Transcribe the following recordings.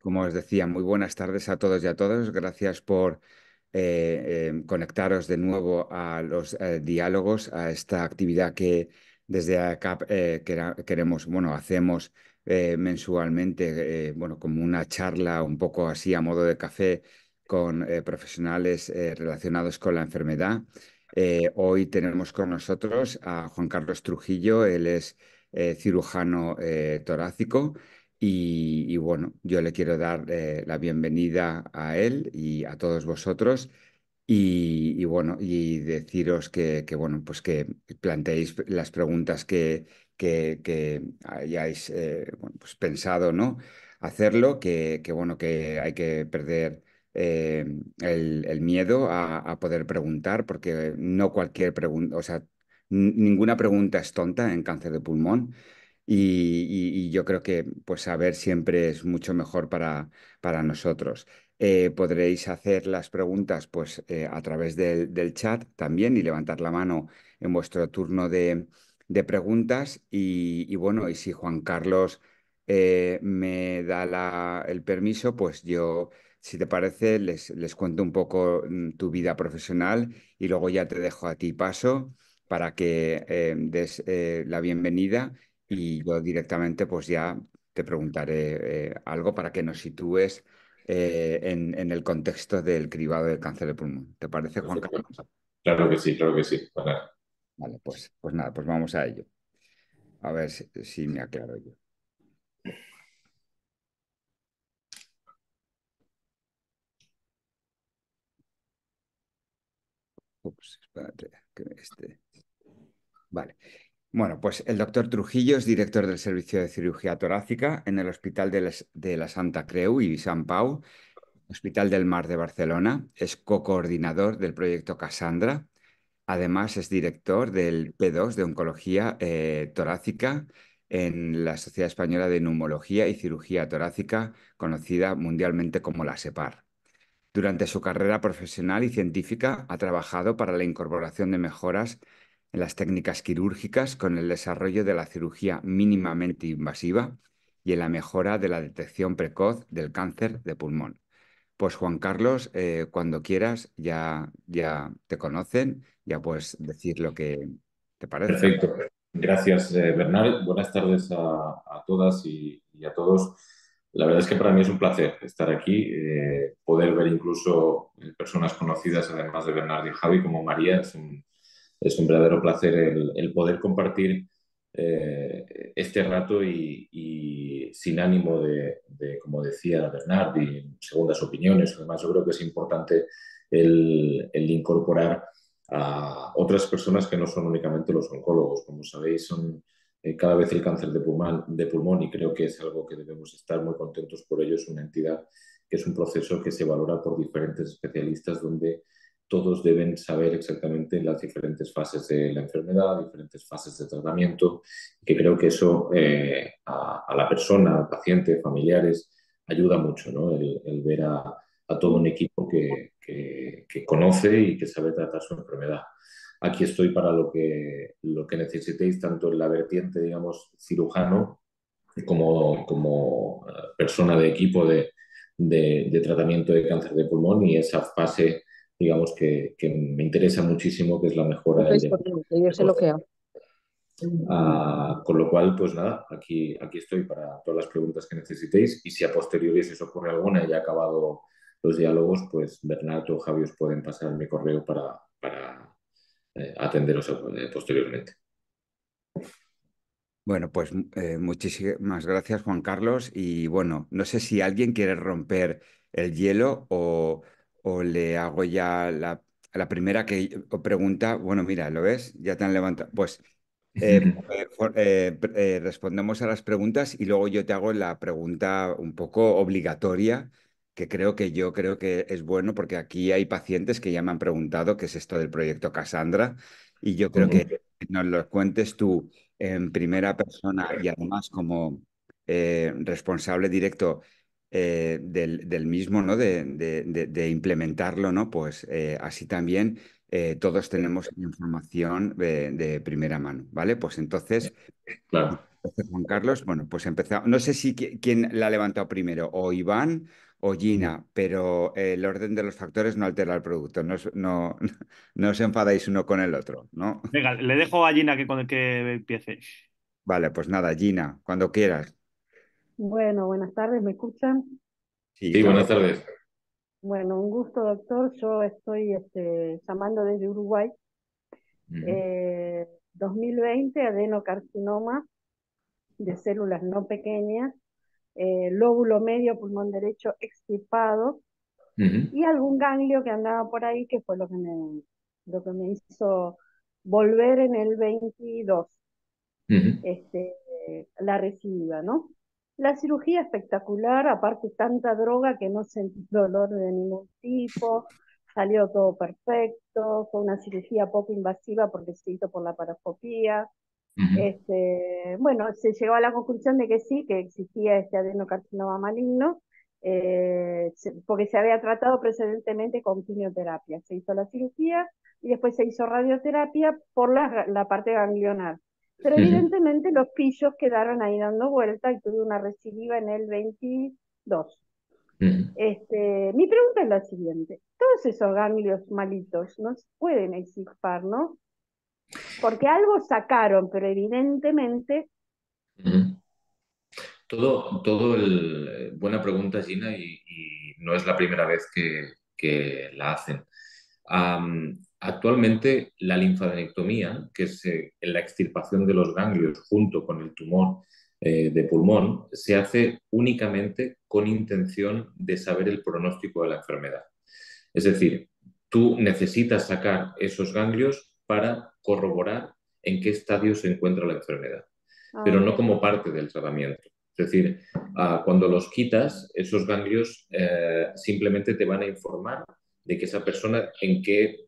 Como os decía, muy buenas tardes a todos y a todas. Gracias por conectaros de nuevo a los diálogos, a esta actividad que desde ACAP queremos, bueno, hacemos mensualmente, bueno, como una charla un poco así a modo de café con profesionales relacionados con la enfermedad. Hoy tenemos con nosotros a Juan Carlos Trujillo. Él es cirujano torácico. Y bueno, yo le quiero dar la bienvenida a él y a todos vosotros y bueno, y deciros bueno, pues que planteéis las preguntas que hayáis bueno, pues pensado, ¿no? Hacerlo, bueno, que hay que perder el miedo a poder preguntar, porque no cualquier pregunta, o sea, ninguna pregunta es tonta en cáncer de pulmón. Y yo creo que pues saber siempre es mucho mejor para nosotros. Podréis hacer las preguntas pues a través del chat también y levantar la mano en vuestro turno de preguntas. Y bueno, y si Juan Carlos me da el permiso, pues yo, si te parece, les cuento un poco tu vida profesional y luego ya te dejo a ti paso para que des la bienvenida y yo directamente pues ya te preguntaré algo para que nos sitúes en el contexto del cribado del cáncer de pulmón. ¿Te parece, Juan Perfecto. Carlos? Claro que sí, claro que sí. Vale. Vale, pues nada, pues vamos a ello. A ver si me aclaro yo. Ups, espérate, que Vale. Bueno, pues el doctor Trujillo es director del Servicio de Cirugía Torácica en el Hospital de la Santa Creu y Sant Pau, Hospital del Mar de Barcelona. Es co-coordinador del proyecto Cassandra. Además, es director del P2 de Oncología Torácica en la Sociedad Española de Neumología y Cirugía Torácica, conocida mundialmente como la SEPAR. Durante su carrera profesional y científica ha trabajado para la incorporación de mejoras en las técnicas quirúrgicas con el desarrollo de la cirugía mínimamente invasiva y en la mejora de la detección precoz del cáncer de pulmón. Pues Juan Carlos, cuando quieras, ya te conocen, ya puedes decir lo que te parezca. Perfecto. Gracias, Bernal. Buenas tardes a todas y a todos. La verdad es que para mí es un placer estar aquí, poder ver incluso personas conocidas, además de Bernardo y Javi, como María. Es un verdadero placer el poder compartir este rato y sin ánimo como decía Bernard, y segundas opiniones. Además, yo creo que es importante el incorporar a otras personas que no son únicamente los oncólogos. Como sabéis, son cada vez el cáncer de pulmón y creo que es algo que debemos estar muy contentos por ello. Es una entidad que es un proceso que se valora por diferentes especialistas donde todos deben saber exactamente las diferentes fases de la enfermedad, diferentes fases de tratamiento, que creo que eso a la persona, al paciente, familiares, ayuda mucho, ¿no? El ver a todo un equipo que conoce y que sabe tratar su enfermedad. Aquí estoy para lo que necesitéis, tanto en la vertiente, digamos, cirujano como persona de equipo de tratamiento de cáncer de pulmón y esa fase, digamos, que me interesa muchísimo, que es la No mejora del es diagnóstico. corriente, yo sé lo que hago. Con lo cual, pues nada, aquí estoy para todas las preguntas que necesitéis y si a posteriori se os ocurre alguna y ya acabado los diálogos, pues Bernardo o Javi os pueden pasar mi correo para atenderos posteriormente. Bueno, pues muchísimas gracias, Juan Carlos. Y bueno, no sé si alguien quiere romper el hielo o le hago ya la primera pregunta. Bueno, mira, ¿lo ves? Ya te han levantado. Pues respondemos a las preguntas y luego yo te hago la pregunta un poco obligatoria, que yo creo que es bueno porque aquí hay pacientes que ya me han preguntado qué es esto del proyecto Cassandra y yo creo que nos lo cuentes tú en primera persona y además como responsable directo. del mismo, ¿no? De implementarlo, ¿no? Pues así también todos tenemos información de primera mano, ¿vale? Pues entonces, Claro. Juan Carlos, bueno, pues empezamos. No sé si quién la ha levantado primero, o Iván o Gina, pero el orden de los factores no altera el producto. No os enfadéis uno con el otro, ¿no? Venga, le dejo a Gina que con el que empiece. Vale, pues nada, Gina, cuando quieras. Bueno, buenas tardes, ¿me escuchan? Sí, Sí, buenas claro. tardes. Bueno, un gusto, doctor. Yo estoy llamando desde Uruguay. Ujú, 2020, adenocarcinoma de células no pequeñas, lóbulo medio, pulmón derecho extirpado ujú, y algún ganglio que andaba por ahí que fue lo que me hizo volver en el 22. ujú, este, la reciba, ¿no? La cirugía espectacular, aparte tanta droga que no sentí dolor de ningún tipo, salió todo perfecto, fue una cirugía poco invasiva porque se hizo por la paroscopía. ujú, Bueno, se llegó a la conclusión de que sí, que existía este adenocarcinoma maligno, porque se había tratado precedentemente con quimioterapia. Se hizo la cirugía y después se hizo radioterapia por la parte ganglionar. Pero ujú, evidentemente los pillos quedaron ahí dando vuelta y tuve una recidiva en el 22. ujú. Mi pregunta es la siguiente: todos esos ganglios malitos no se pueden extirpar, ¿no? Porque algo sacaron, pero evidentemente. Ujú. Buena pregunta, Gina, y no es la primera vez que la hacen. Actualmente, la linfadenectomía, que es la extirpación de los ganglios junto con el tumor de pulmón, se hace únicamente con intención de saber el pronóstico de la enfermedad. Es decir, tú necesitas sacar esos ganglios para corroborar en qué estadio se encuentra la enfermedad, Ah, pero no ok. como parte del tratamiento. Es decir, cuando los quitas, esos ganglios simplemente te van a informar de que esa persona en qué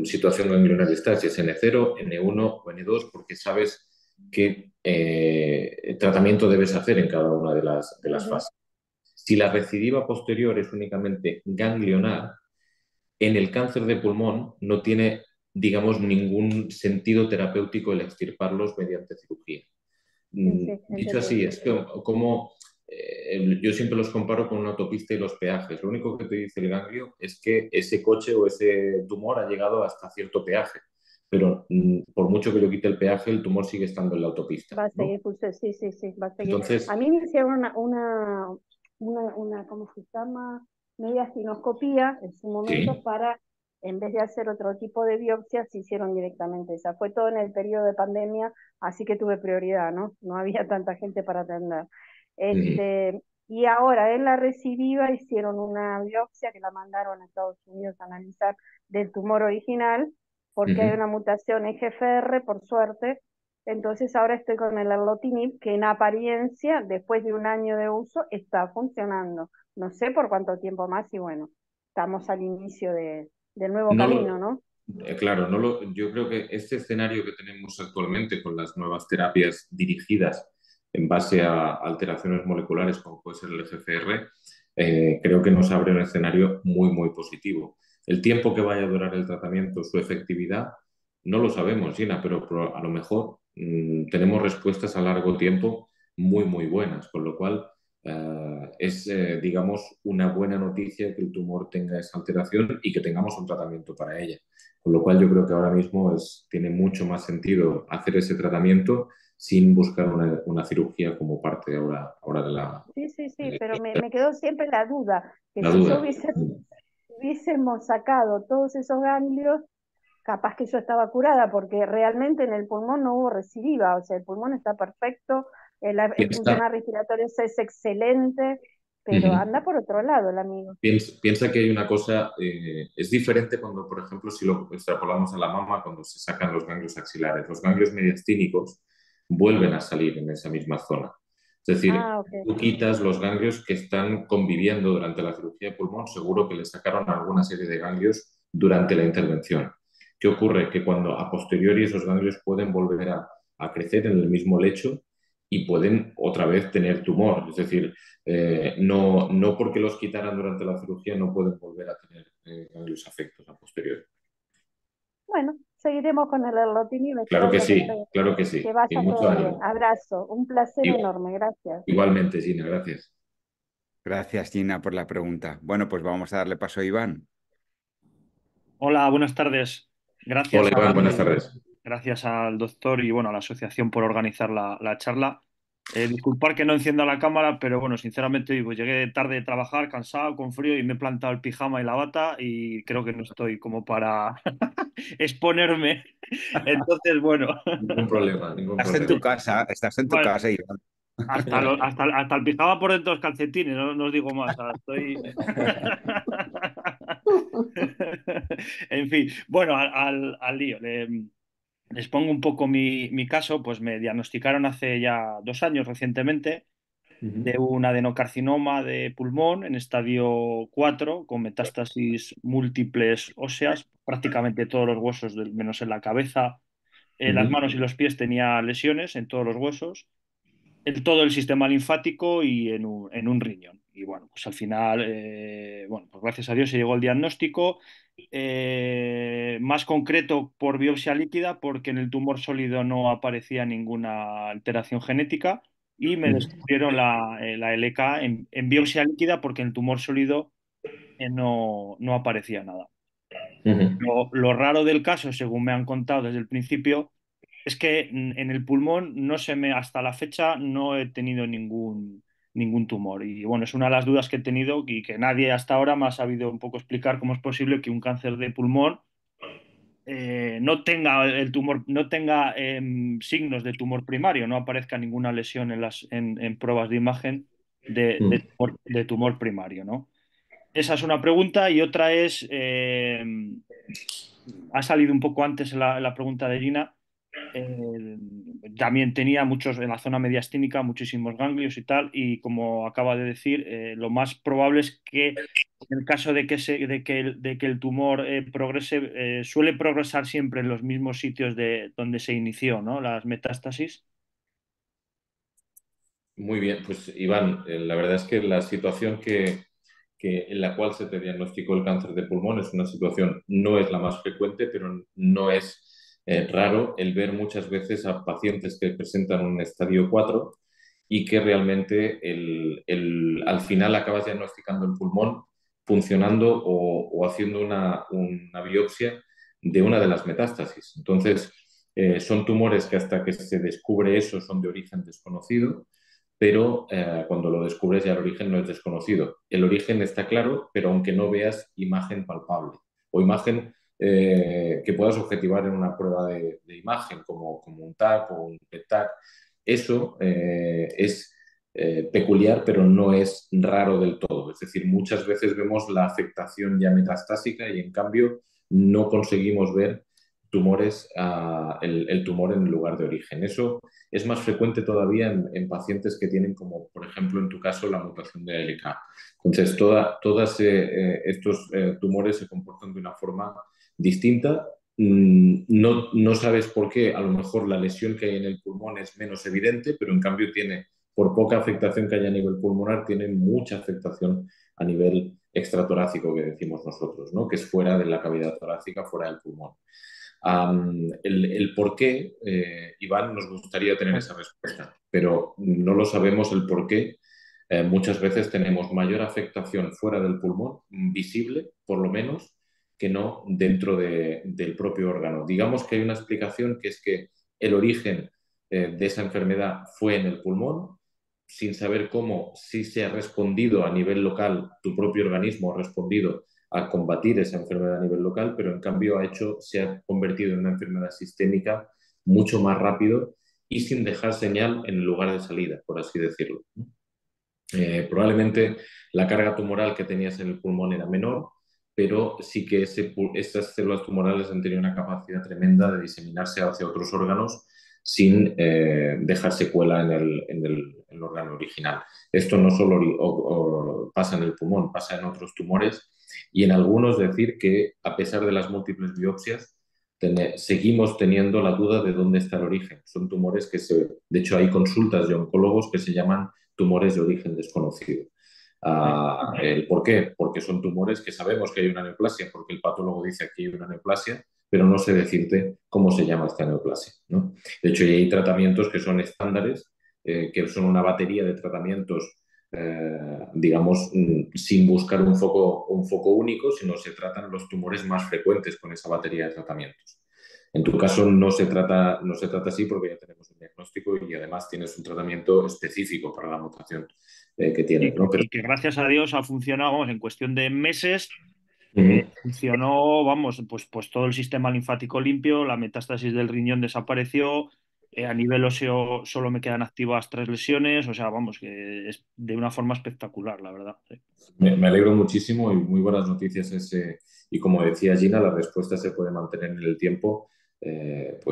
situación ganglionar está, si es N0, N1 o N2, porque sabes qué tratamiento debes hacer en cada una de las Ujú. fases. Si la recidiva posterior es únicamente ganglionar, en el cáncer de pulmón no tiene, digamos, ningún sentido terapéutico el extirparlos mediante cirugía. Sí, sí, Dicho entendí. así, es que como yo siempre los comparo con una autopista y los peajes. Lo único que te dice el ganglio es que ese coche o ese tumor ha llegado hasta cierto peaje, pero por mucho que yo quite el peaje, el tumor sigue estando en la autopista, Va a ¿no? seguir, pulse, sí, sí, sí, va a seguir. Entonces, A mí me hicieron ¿cómo se llama? Media ginoscopía en su momento sí. para, en vez de hacer otro tipo de biopsias, se hicieron directamente esa. Fue todo en el periodo de pandemia, así que tuve prioridad, ¿no? No había tanta gente para atender. Ujú, Y ahora en la recidiva hicieron una biopsia que la mandaron a Estados Unidos a analizar del tumor original, porque hay ujú. una mutación en GFR, por suerte. Entonces ahora estoy con el erlotinib, que en apariencia, después de un año de uso, está funcionando. No sé por cuánto tiempo más y bueno, estamos al inicio del nuevo No camino, lo, ¿no? claro, yo creo que este escenario que tenemos actualmente con las nuevas terapias dirigidas en base a alteraciones moleculares, como puede ser el GFR, creo que nos abre un escenario muy, muy positivo. El tiempo que vaya a durar el tratamiento, su efectividad, no lo sabemos, Gina, pero a lo mejor tenemos respuestas a largo tiempo muy, muy buenas, con lo cual digamos, una buena noticia que el tumor tenga esa alteración y que tengamos un tratamiento para ella. Con lo cual yo creo que ahora mismo tiene mucho más sentido hacer ese tratamiento sin buscar una cirugía como parte ahora de Sí, sí, sí, de pero me quedó siempre la duda, que la si yo duda. hubiésemos sacado todos esos ganglios, capaz que yo estaba curada, porque realmente en el pulmón no hubo recidiva, o sea, el pulmón está perfecto, el Piensa, funcionar respiratorio es excelente, pero ujú. anda por otro lado el amigo. Piensa que hay una cosa, es diferente cuando, por ejemplo, si lo extrapolamos a la mama, cuando se sacan los ganglios axilares. Los ganglios mediastínicos vuelven a salir en esa misma zona. Es decir, Ah, ok. tú quitas los ganglios que están conviviendo durante la cirugía de pulmón, seguro que le sacaron alguna serie de ganglios durante la intervención. ¿Qué ocurre? Que cuando a posteriori esos ganglios pueden volver a crecer en el mismo lecho y pueden otra vez tener tumor. Es decir, no porque los quitaran durante la cirugía no pueden volver a tener los afectos a posteriori. Bueno, seguiremos con el erlotinib, esperando Claro que que sí. Y vaya mucho todo bien. ánimo. Abrazo, un placer Igual- enorme, gracias. Igualmente, Gina, gracias. Gracias, Gina, por la pregunta. Bueno, pues vamos a darle paso a Iván. Hola, buenas tardes. Hola, Gracias Iván, buenas tardes. gracias al doctor y bueno, a la asociación por organizar la charla. Disculpar que no encienda la cámara, pero bueno, sinceramente pues llegué tarde de trabajar, cansado, con frío y me he plantado el pijama y la bata y creo que no estoy como para exponerme. Entonces, bueno, Ningún problema, ningún problema. Estás en tu bueno, casa, Iván. hasta el pijama por dentro de los calcetines, no os digo más. O sea, estoy... En fin, bueno, al lío. Les pongo un poco mi caso, pues me diagnosticaron hace ya 2 años recientemente de un adenocarcinoma de pulmón en estadio 4 con metástasis múltiples óseas, prácticamente todos los huesos, menos en la cabeza, las Ujú. manos y los pies tenía lesiones en todos los huesos, todo el sistema linfático y en un riñón. Y bueno, pues al final, bueno, pues gracias a Dios se llegó al diagnóstico, más concreto por biopsia líquida, porque en el tumor sólido no aparecía ninguna alteración genética y me descubrieron la LK en biopsia líquida porque en el tumor sólido no aparecía nada. Ujú. Lo raro del caso, según me han contado desde el principio, es que en el pulmón hasta la fecha no he tenido ningún tumor. Y bueno, es una de las dudas que he tenido y que nadie hasta ahora me ha sabido un poco explicar cómo es posible que un cáncer de pulmón no tenga el tumor, no tenga signos de tumor primario, no aparezca ninguna lesión en pruebas de imagen de tumor primario, ¿no? Esa es una pregunta y otra es, ha salido un poco antes la pregunta de Gina, eh, también tenía muchos en la zona mediastínica, muchísimos ganglios y tal, y como acaba de decir, lo más probable es que en el caso de que el tumor progrese, suele progresar siempre en los mismos sitios de donde se inició, ¿no? Las metástasis. Muy bien, pues Iván, la verdad es que la situación en la cual se te diagnosticó el cáncer de pulmón es una situación, no es la más frecuente, pero no es raro el ver muchas veces a pacientes que presentan un estadio 4 y que realmente al final acabas diagnosticando el pulmón funcionando o haciendo una biopsia de una de las metástasis. Entonces, son tumores que hasta que se descubre eso son de origen desconocido, pero cuando lo descubres ya el origen no es desconocido. El origen está claro, pero aunque no veas imagen palpable o imagen que puedas objetivar en una prueba de imagen, como un TAC o un PET-TAC, eso es peculiar, pero no es raro del todo. Es decir, muchas veces vemos la afectación ya metastásica y en cambio no conseguimos ver tumores, el tumor en el lugar de origen. Eso es más frecuente todavía en pacientes que tienen, como por ejemplo en tu caso, la mutación de ALK. Entonces, todos estos tumores se comportan de una forma distinta. No sabes por qué, a lo mejor la lesión que hay en el pulmón es menos evidente, pero en cambio tiene, por poca afectación que haya a nivel pulmonar, tiene mucha afectación a nivel extratorácico, que decimos nosotros, ¿no? Que es fuera de la cavidad torácica, fuera del pulmón. El por qué, Iván, nos gustaría tener esa respuesta, pero no lo sabemos el por qué. Muchas veces tenemos mayor afectación fuera del pulmón, visible por lo menos, que no dentro del propio órgano. Digamos que hay una explicación que es que el origen de esa enfermedad fue en el pulmón, sin saber cómo, si se ha respondido a nivel local, tu propio organismo ha respondido a combatir esa enfermedad a nivel local, pero en cambio se ha convertido en una enfermedad sistémica mucho más rápido y sin dejar señal en el lugar de salida, por así decirlo. Probablemente la carga tumoral que tenías en el pulmón era menor, pero sí que esas células tumorales han tenido una capacidad tremenda de diseminarse hacia otros órganos sin dejar secuela en el órgano original. Esto no solo pasa en el pulmón, pasa en otros tumores y en algunos decir que a pesar de las múltiples biopsias, seguimos teniendo la duda de dónde está el origen. Son tumores de hecho, hay consultas de oncólogos que se llaman tumores de origen desconocido. ¿El por qué? Porque son tumores que sabemos que hay una neoplasia, porque el patólogo dice que hay una neoplasia, pero no sé decirte cómo se llama esta neoplasia, ¿no? De hecho, hay tratamientos que son estándares, que son una batería de tratamientos, digamos, sin buscar un foco único, sino se tratan los tumores más frecuentes con esa batería de tratamientos. En tu caso no se trata así porque ya tenemos un diagnóstico y además tienes un tratamiento específico para la mutación que tienes, ¿no? Pero, Y que gracias a Dios ha funcionado, vamos, en cuestión de meses. uh-huh. Funcionó, vamos, pues todo el sistema linfático limpio, la metástasis del riñón desapareció, a nivel óseo solo me quedan activas 3 lesiones, o sea, vamos, que es de una forma espectacular, la verdad. Sí. Me alegro muchísimo y muy buenas noticias ese. Y como decía Gina, la respuesta se puede mantener en el tiempo. No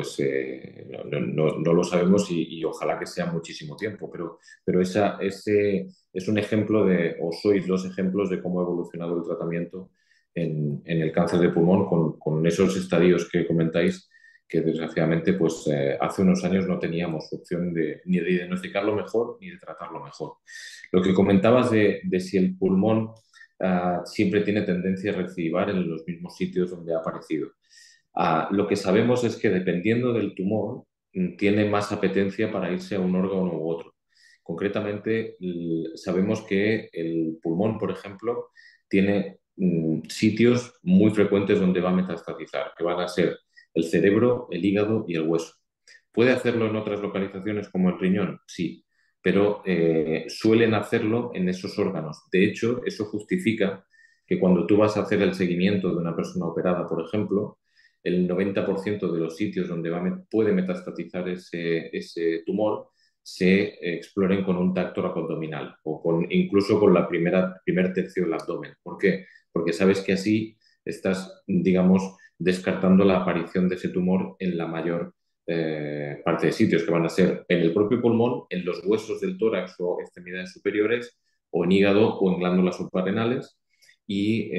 lo sabemos y ojalá que sea muchísimo tiempo, pero ese es un ejemplo o sois dos ejemplos de cómo ha evolucionado el tratamiento en el cáncer de pulmón con esos estadios que comentáis que desgraciadamente pues, hace unos años no teníamos opción ni de diagnosticarlo mejor ni de tratarlo mejor. Lo que comentabas de si el pulmón siempre tiene tendencia a recidivar en los mismos sitios donde ha aparecido. Lo que sabemos es que dependiendo del tumor, tiene más apetencia para irse a un órgano u otro. Concretamente, sabemos que el pulmón, por ejemplo, tiene sitios muy frecuentes donde va a metastatizar, que van a ser el cerebro, el hígado y el hueso. ¿Puede hacerlo en otras localizaciones como el riñón? Sí, pero suelen hacerlo en esos órganos. De hecho, eso justifica que cuando tú vas a hacer el seguimiento de una persona operada, por ejemplo, el 90% de los sitios donde puede metastatizar ese tumor se exploren con un tacto abdominal o incluso con la primer tercio del abdomen. ¿Por qué? Porque sabes que así estás, digamos, descartando la aparición de ese tumor en la mayor parte de sitios, que van a ser en el propio pulmón, en los huesos del tórax o extremidades superiores, o en hígado o en glándulas suprarrenales. Y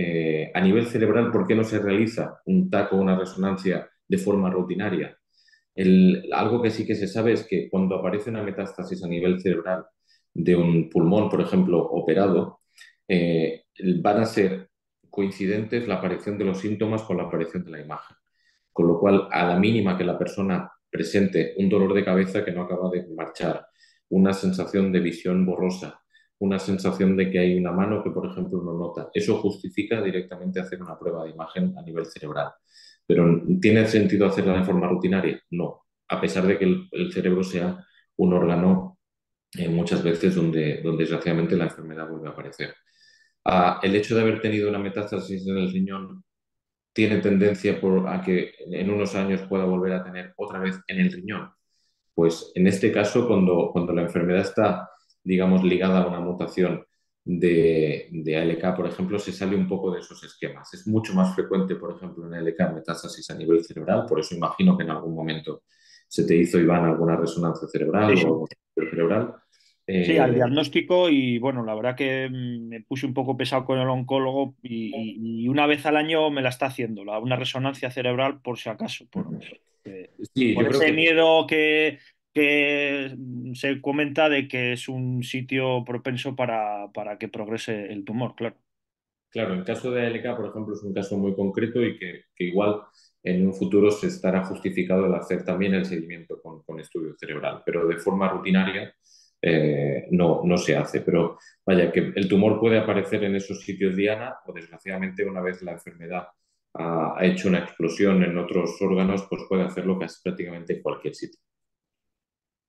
a nivel cerebral, ¿por qué no se realiza un TAC o una resonancia de forma rutinaria? Algo que sí que se sabe es que cuando aparece una metástasis a nivel cerebral de un pulmón, por ejemplo, operado, van a ser coincidentes la aparición de los síntomas con la aparición de la imagen. Con lo cual, a la mínima que la persona presente un dolor de cabeza que no acaba de marchar, una sensación de visión borrosa, una sensación de que hay una mano que, por ejemplo, no nota, eso justifica directamente hacer una prueba de imagen a nivel cerebral. Pero ¿tiene sentido hacerla de forma rutinaria? No, a pesar de que el cerebro sea un órgano muchas veces donde desgraciadamente la enfermedad vuelve a aparecer. El hecho de haber tenido una metástasis en el riñón tiene tendencia a que en unos años pueda volver a tener otra vez en el riñón. Pues en este caso, cuando la enfermedad está, digamos, ligada a una mutación de ALK, por ejemplo, se sale un poco de esos esquemas. Es mucho más frecuente, por ejemplo, en ALK metástasis a nivel cerebral, por eso imagino que en algún momento se te hizo, Iván, alguna resonancia cerebral Sí, o sí. algún estudio cerebral. Sí, al Eh, diagnóstico y bueno, la verdad que me puse un poco pesado con el oncólogo y una vez al año me la está haciendo, una resonancia cerebral por si acaso, sí, yo por creo ese que miedo que se comenta de que es un sitio propenso para que progrese el tumor, claro. claro, en caso de ALK, por ejemplo, es un caso muy concreto y que igual en un futuro se estará justificado el hacer también el seguimiento con estudio cerebral, pero de forma rutinaria no se hace. Pero vaya, que el tumor puede aparecer en esos sitios diana o desgraciadamente una vez la enfermedad ha hecho una explosión en otros órganos, pues puede hacerlo casi prácticamente en cualquier sitio.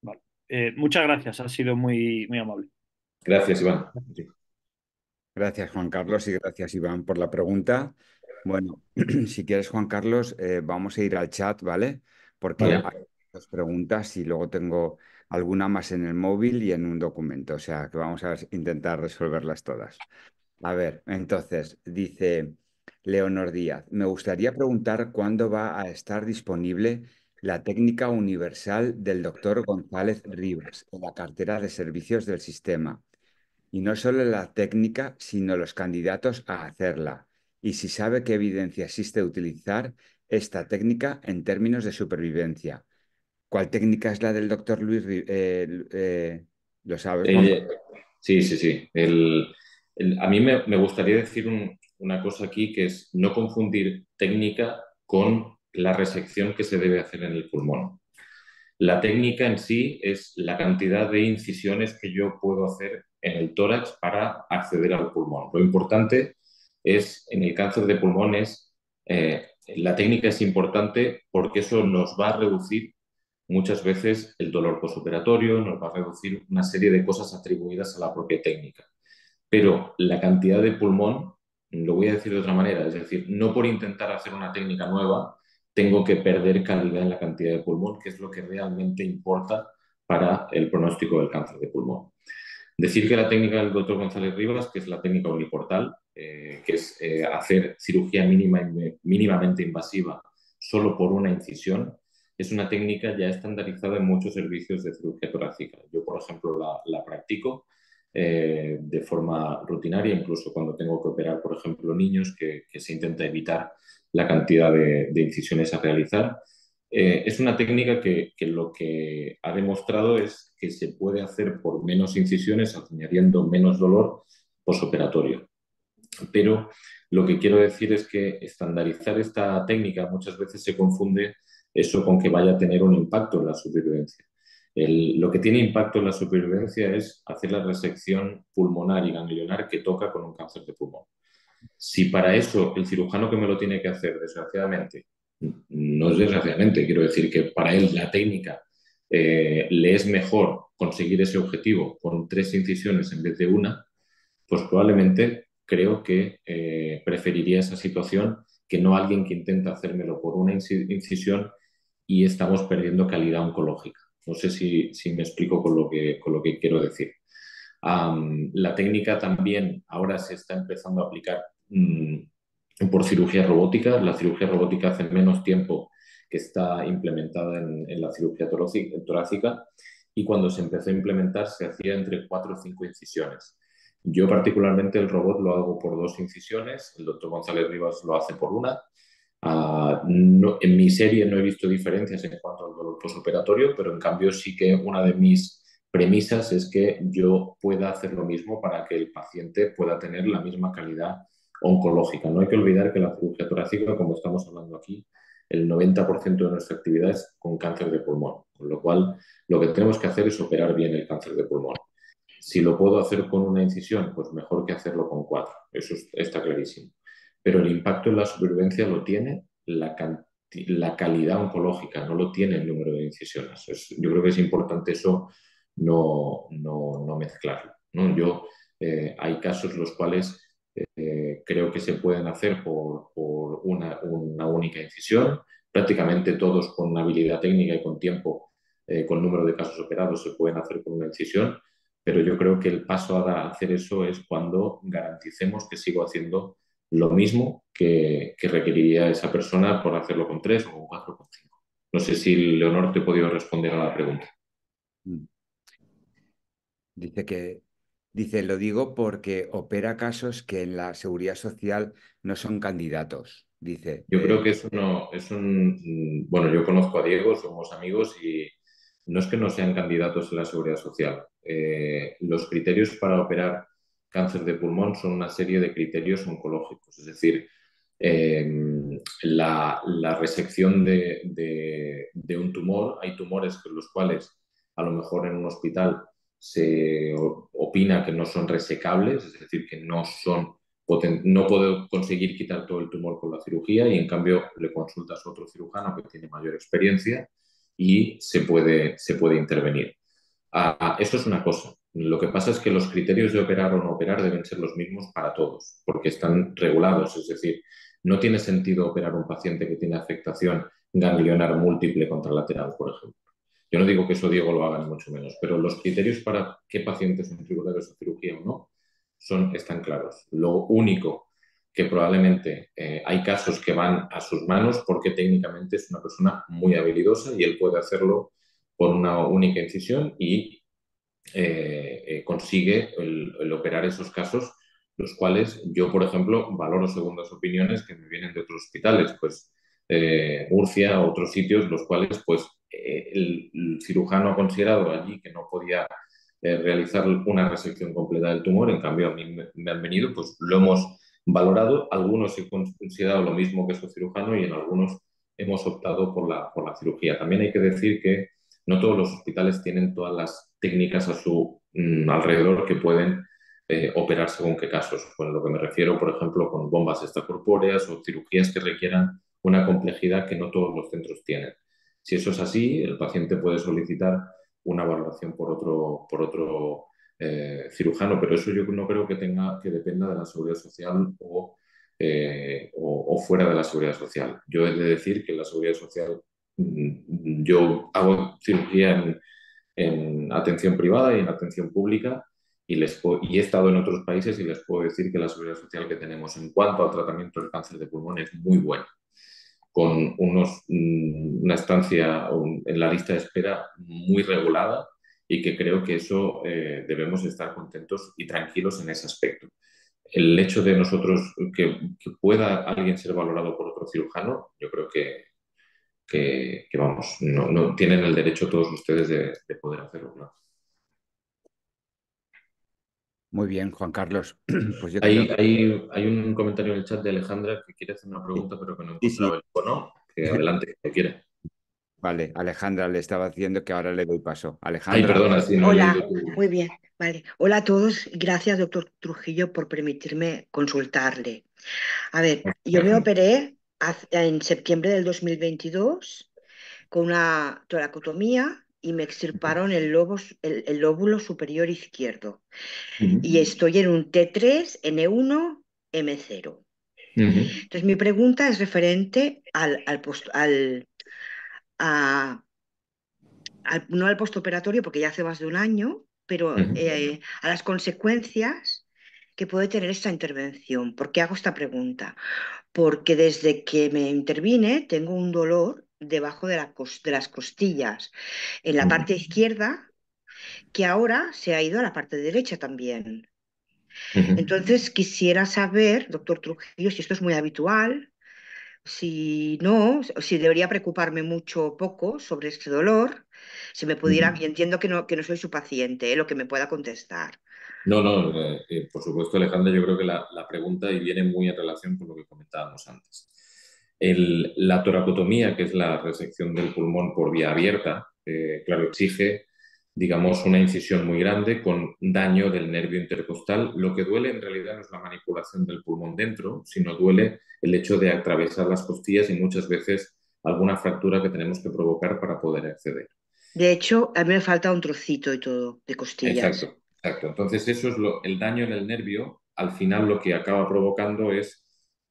Vale. Muchas gracias, ha sido muy, muy amable. Gracias, Iván. Gracias, Juan Carlos, y gracias, Iván, por la pregunta. Bueno, si quieres, Juan Carlos, vamos a ir al chat, ¿vale? Porque Vale. hay dos preguntas y luego tengo alguna más en el móvil y en un documento, o sea que vamos a intentar resolverlas todas. A ver, entonces, dice Leonor Díaz, me gustaría preguntar cuándo va a estar disponible la técnica universal del doctor González Rivas en la cartera de servicios del sistema. Y no solo la técnica, sino los candidatos a hacerla. Y si sabe qué evidencia existe de utilizar esta técnica en términos de supervivencia. ¿Cuál técnica es la del doctor Luis? ¿Lo sabes, Juanjo? Eh, sí, sí, sí. A mí me gustaría decir una cosa aquí, que es no confundir técnica con la resección que se debe hacer en el pulmón. La técnica en sí es la cantidad de incisiones que yo puedo hacer en el tórax para acceder al pulmón. Lo importante es, en el cáncer de pulmón, la técnica es importante porque eso nos va a reducir muchas veces el dolor postoperatorio, nos va a reducir una serie de cosas atribuidas a la propia técnica. Pero la cantidad de pulmón, lo voy a decir de otra manera, es decir, no por intentar hacer una técnica nueva tengo que perder calidad en la cantidad de pulmón, que es lo que realmente importa para el pronóstico del cáncer de pulmón. Decir que la técnica del doctor González Rivas, que es la técnica uniportal, que es hacer cirugía mínimamente invasiva solo por una incisión, es una técnica ya estandarizada en muchos servicios de cirugía torácica. Yo, por ejemplo, la practico de forma rutinaria, incluso cuando tengo que operar, por ejemplo, niños, que se intenta evitar la cantidad de incisiones a realizar. Es una técnica que lo que ha demostrado es que se puede hacer por menos incisiones, añadiendo menos dolor posoperatorio. Pero lo que quiero decir es que estandarizar esta técnica muchas veces se confunde eso con que vaya a tener un impacto en la supervivencia. Lo que tiene impacto en la supervivencia es hacer la resección pulmonar y ganglionar que toca con un cáncer de pulmón. Si para eso el cirujano que me lo tiene que hacer, desgraciadamente, no es desgraciadamente, quiero decir que para él la técnica le es mejor conseguir ese objetivo con 3 incisiones en vez de una, pues probablemente creo que preferiría esa situación que no alguien que intenta hacérmelo por una incisión y estamos perdiendo calidad oncológica. No sé si me explico con lo que quiero decir. La técnica también ahora se está empezando a aplicar por cirugía robótica. La cirugía robótica hace menos tiempo que está implementada en la cirugía torácica y cuando se empezó a implementar se hacía entre 4 o 5 incisiones. Yo particularmente el robot lo hago por 2 incisiones, el doctor González Rivas lo hace por una. No, en mi serie no he visto diferencias en cuanto al dolor postoperatorio, pero en cambio sí que una de mis premisas es que yo pueda hacer lo mismo para que el paciente pueda tener la misma calidad oncológica. No hay que olvidar que la cirugía torácica, como estamos hablando aquí, el 90% de nuestra actividad es con cáncer de pulmón, con lo cual lo que tenemos que hacer es operar bien el cáncer de pulmón. Si lo puedo hacer con una incisión, pues mejor que hacerlo con 4, eso está clarísimo. Pero el impacto en la supervivencia lo tiene la calidad oncológica, no lo tiene el número de incisiones. Yo creo que es importante eso no mezclarlo, ¿no? Hay casos los cuales creo que se pueden hacer por una única incisión, prácticamente todos con habilidad técnica y con tiempo, con número de casos operados, se pueden hacer con una incisión, pero yo creo que el paso a hacer eso es cuando garanticemos que sigo haciendo lo mismo que requeriría esa persona por hacerlo con 3 o con 4 o con 5. No sé si, Leonor, te he podido responder a la pregunta. Mm. Dice que, lo digo porque opera casos que en la seguridad social no son candidatos. Dice, Yo creo que eso no es bueno, yo conozco a Diego, somos amigos y no es que no sean candidatos en la seguridad social. Los criterios para operar cáncer de pulmón son una serie de criterios oncológicos, es decir, la resección de un tumor. Hay tumores con los cuales a lo mejor en un hospital se opina que no son resecables, es decir, que no puedo conseguir quitar todo el tumor con la cirugía y en cambio le consultas a otro cirujano que tiene mayor experiencia y se puede intervenir. Eso es una cosa. Lo que pasa es que los criterios de operar o no operar deben ser los mismos para todos, porque están regulados. Es decir, no tiene sentido operar a un paciente que tiene afectación ganglionar múltiple contralateral, por ejemplo. Yo no digo que eso Diego lo haga, ni mucho menos, pero los criterios para qué pacientes son tributarios a cirugía o no están claros. Lo único que probablemente hay casos que van a sus manos porque técnicamente es una persona muy habilidosa y él puede hacerlo por una única incisión y consigue el operar esos casos, los cuales yo, por ejemplo, valoro segundas opiniones que me vienen de otros hospitales. Pues Murcia, otros sitios, los cuales pues el cirujano ha considerado allí que no podía realizar una resección completa del tumor, en cambio a mí me han venido, pues lo hemos valorado, algunos he considerado lo mismo que su cirujano y en algunos hemos optado por la cirugía. También hay que decir que no todos los hospitales tienen todas las técnicas a su alrededor que pueden operar según qué casos. Con lo que me refiero, por ejemplo, con bombas extracorpóreas o cirugías que requieran una complejidad que no todos los centros tienen. Si eso es así, el paciente puede solicitar una valoración por otro cirujano, pero eso yo no creo que tenga que dependa de la seguridad social o fuera de la seguridad social. Yo he de decir que la seguridad social, yo hago cirugía en atención privada y en atención pública y he estado en otros países y les puedo decir que la seguridad social que tenemos en cuanto al tratamiento del cáncer de pulmón es muy buena, con una estancia en la lista de espera muy regulada y que creo que eso debemos estar contentos y tranquilos en ese aspecto. El hecho de nosotros que pueda alguien ser valorado por otro cirujano, yo creo que vamos, no tienen el derecho todos ustedes de poder hacerlo, ¿no? Muy bien, Juan Carlos. Pues yo creo que Hay un comentario en el chat de Alejandra que quiere hacer una sí, pregunta, pero que no sí, sí. encontraba el icono. Que adelante, que quiere. Vale, Alejandra le estaba diciendo que ahora le doy paso. Ay, Alejandra, perdona, si no he Hola, leído tu... muy bien, vale. Hola a todos, gracias doctor Trujillo por permitirme consultarle. A ver, yo me operé en septiembre del 2022 con una toracotomía y me extirparon el lóbulo superior izquierdo y estoy en un T3N1M0. Entonces mi pregunta es referente a- no al postoperatorio, porque ya hace más de un año, pero a las consecuencias que puede tener esta intervención. ¿Por qué hago esta pregunta? Porque desde que me intervine tengo un dolor debajo de las costillas en la parte izquierda que ahora se ha ido a la parte derecha también. Entonces quisiera saber, doctor Trujillo, si esto es muy habitual, si no, si debería preocuparme mucho o poco sobre este dolor, si me pudiera, y entiendo que no soy su paciente, lo que me pueda contestar. No, no, por supuesto, Alejandra, yo creo que la pregunta y viene muy en relación con lo que comentábamos antes. La toracotomía, que es la resección del pulmón por vía abierta, claro, exige, digamos, una incisión muy grande con daño del nervio intercostal. Lo que duele en realidad no es la manipulación del pulmón dentro, sino duele el hecho de atravesar las costillas y muchas veces alguna fractura que tenemos que provocar para poder acceder. De hecho, a mí me falta un trocito y todo de costillas. Exacto, exacto. Entonces eso es el daño en el nervio, al final lo que acaba provocando es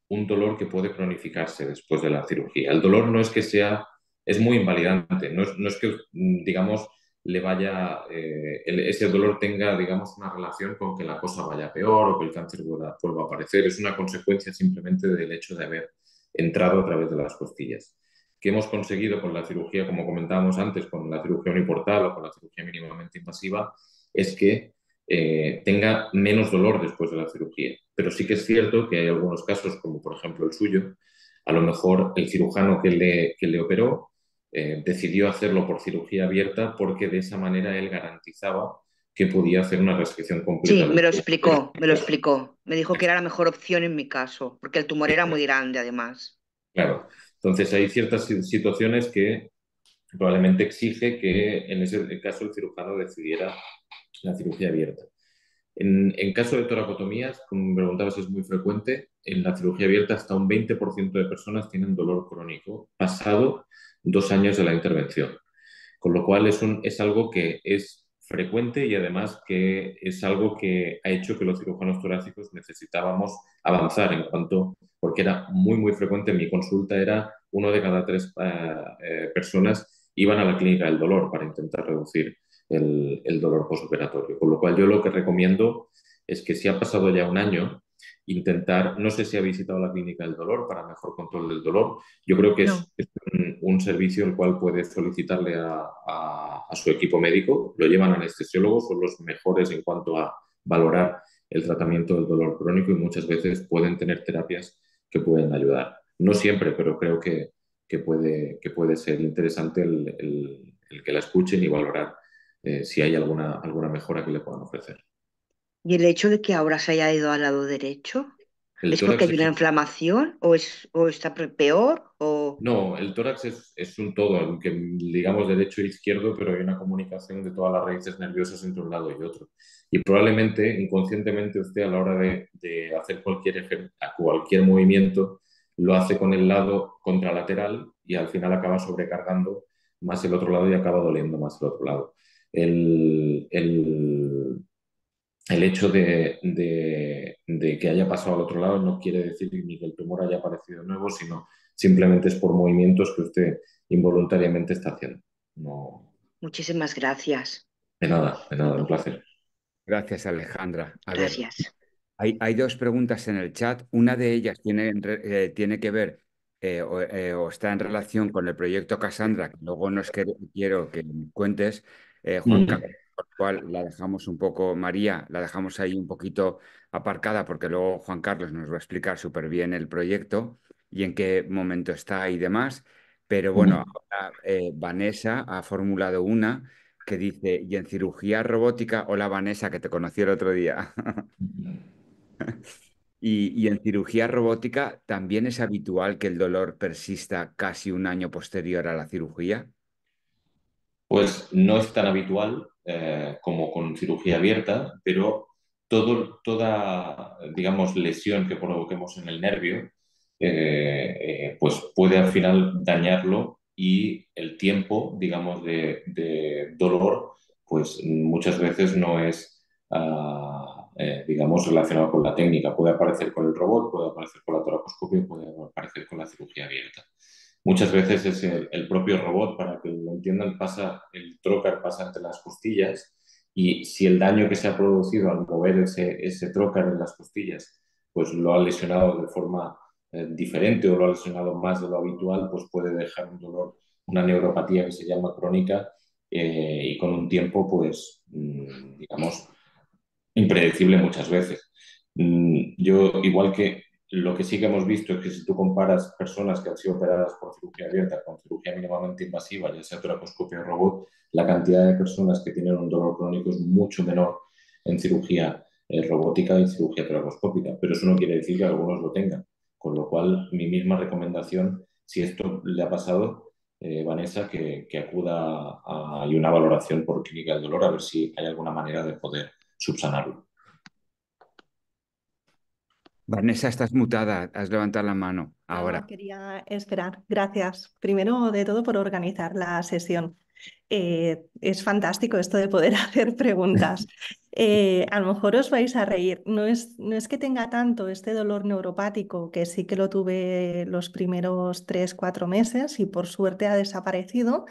un dolor que puede cronificarse después de la cirugía. El dolor no es que sea, es muy invalidante, no es que, digamos, le vaya, ese dolor tenga, digamos, una relación con que la cosa vaya peor o que el cáncer vuelva a aparecer, es una consecuencia simplemente del hecho de haber entrado a través de las costillas. ¿Qué hemos conseguido con la cirugía, como comentábamos antes, con la cirugía uniportal o con la cirugía mínimamente invasiva? Es que tenga menos dolor después de la cirugía. Pero sí que es cierto que hay algunos casos, como por ejemplo el suyo, a lo mejor el cirujano que le operó decidió hacerlo por cirugía abierta porque de esa manera él garantizaba que podía hacer una resección completa Sí, me del lo tumor. explicó, me lo explicó. Me dijo que era la mejor opción en mi caso, porque el tumor era muy grande además. Claro. Entonces hay ciertas situaciones que probablemente exige que en ese caso el cirujano decidiera la cirugía abierta. En caso de toracotomías, como me preguntabas, es muy frecuente. En la cirugía abierta hasta un 20% de personas tienen dolor crónico pasado 2 años de la intervención. Con lo cual es algo que es frecuente y además que es algo que ha hecho que los cirujanos torácicos necesitábamos avanzar porque era muy, muy frecuente. En mi consulta era 1 de cada 3 personas iban a la clínica del dolor para intentar reducir el dolor postoperatorio. Con lo cual yo lo que recomiendo es que si ha pasado ya un año, intentar, no sé si ha visitado la clínica del dolor para mejor control del dolor. Yo creo que No. es un servicio el cual puede solicitarle a su equipo médico. Lo llevan anestesiólogos, son los mejores en cuanto a valorar el tratamiento del dolor crónico y muchas veces pueden tener terapias que pueden ayudar. No siempre, pero creo que puede ser interesante el que la escuchen y valorar si hay alguna mejora que le puedan ofrecer. ¿Y el hecho de que ahora se haya ido al lado derecho? El ¿Es porque tórax hay una inflamación o está peor? O... No, el tórax es un todo, aunque digamos derecho e izquierdo, pero hay una comunicación de todas las raíces nerviosas entre un lado y otro. Y probablemente, inconscientemente, usted a la hora de hacer cualquier movimiento, lo hace con el lado contralateral y al final acaba sobrecargando más el otro lado y acaba doliendo más el otro lado. El, el, el hecho de que haya pasado al otro lado no quiere decir ni que el tumor haya aparecido de nuevo, sino simplemente es por movimientos que usted involuntariamente está haciendo. No, Muchísimas gracias. de nada, un placer. Gracias, Alejandra. A ver, Gracias. hay dos preguntas en el chat. Una de ellas tiene que ver o está en relación con el proyecto Cassandra, que luego quiero que me cuentes, Juan Mm. Carlos, por lo cual la dejamos un poco, María, la dejamos ahí un poquito aparcada porque luego Juan Carlos nos va a explicar súper bien el proyecto y en qué momento está y demás. Pero bueno, Mm. ahora Vanessa ha formulado una que dice, y en cirugía robótica, hola Vanessa, que te conocí el otro día. Y en cirugía robótica, ¿también es habitual que el dolor persista casi un año posterior a la cirugía? Pues no es tan habitual como con cirugía abierta, pero toda, digamos, lesión que provoquemos en el nervio, pues puede al final dañarlo y el tiempo, digamos, de dolor, pues muchas veces no es, digamos, relacionado con la técnica. Puede aparecer con el robot, puede aparecer con la toracoscopia, puede aparecer con la cirugía abierta. Muchas veces es el propio robot, para que lo entiendan, el trocar pasa entre las costillas y si el daño que se ha producido al mover ese trocar en las costillas, pues lo ha lesionado de forma diferente o lo ha lesionado más de lo habitual, pues puede dejar un dolor, una neuropatía que se llama crónica y con un tiempo, pues, digamos, impredecible muchas veces. Yo, igual que lo que sí que hemos visto es que si tú comparas personas que han sido operadas por cirugía abierta con cirugía mínimamente invasiva, ya sea toracoscopia o robot, la cantidad de personas que tienen un dolor crónico es mucho menor en cirugía robótica y cirugía toracoscópica, pero eso no quiere decir que algunos lo tengan. Con lo cual, mi misma recomendación, si esto le ha pasado, Vanessa, que acuda a una valoración por clínica del dolor a ver si hay alguna manera de poder subsanarlo. Vanessa, estás mutada, has levantado la mano. No, Ahora, quería esperar. Gracias. Primero de todo por organizar la sesión. Es fantástico esto de poder hacer preguntas. A lo mejor os vais a reír. No es que tenga tanto este dolor neuropático, que sí que lo tuve los primeros 3, 4 meses y por suerte ha desaparecido.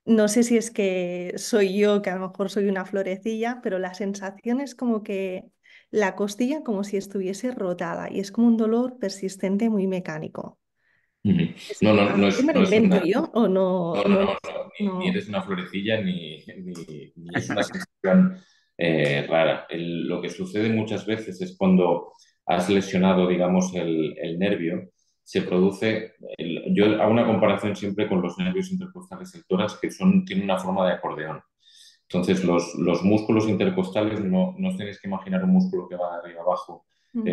No sé si es que soy yo, que a lo mejor soy una florecilla, pero la sensación es como que la costilla como si estuviese rotada y es como un dolor persistente muy mecánico. Ujú. Es- No, ¿A lo mejor me lo no es invento una, yo o no, no, no, no, no, ni no? eres una florecilla ni es una sensación rara. Lo que sucede muchas veces es cuando has lesionado, digamos, el nervio, se produce, yo hago una comparación siempre con los nervios intercostales del tórax, que tienen una forma de acordeón. Entonces, los músculos intercostales no os tenéis que imaginar un músculo que va de arriba abajo Mm.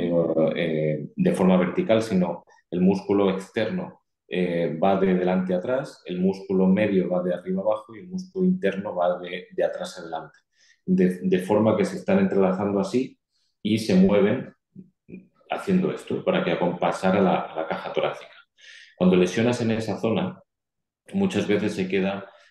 de forma vertical, sino el músculo externo va de delante a atrás, el músculo medio va de arriba abajo y el músculo interno va de atrás adelante. De forma que se están entrelazando así y se mueven haciendo esto para que acompasar a la caja torácica. Cuando lesionas en esa zona, muchas veces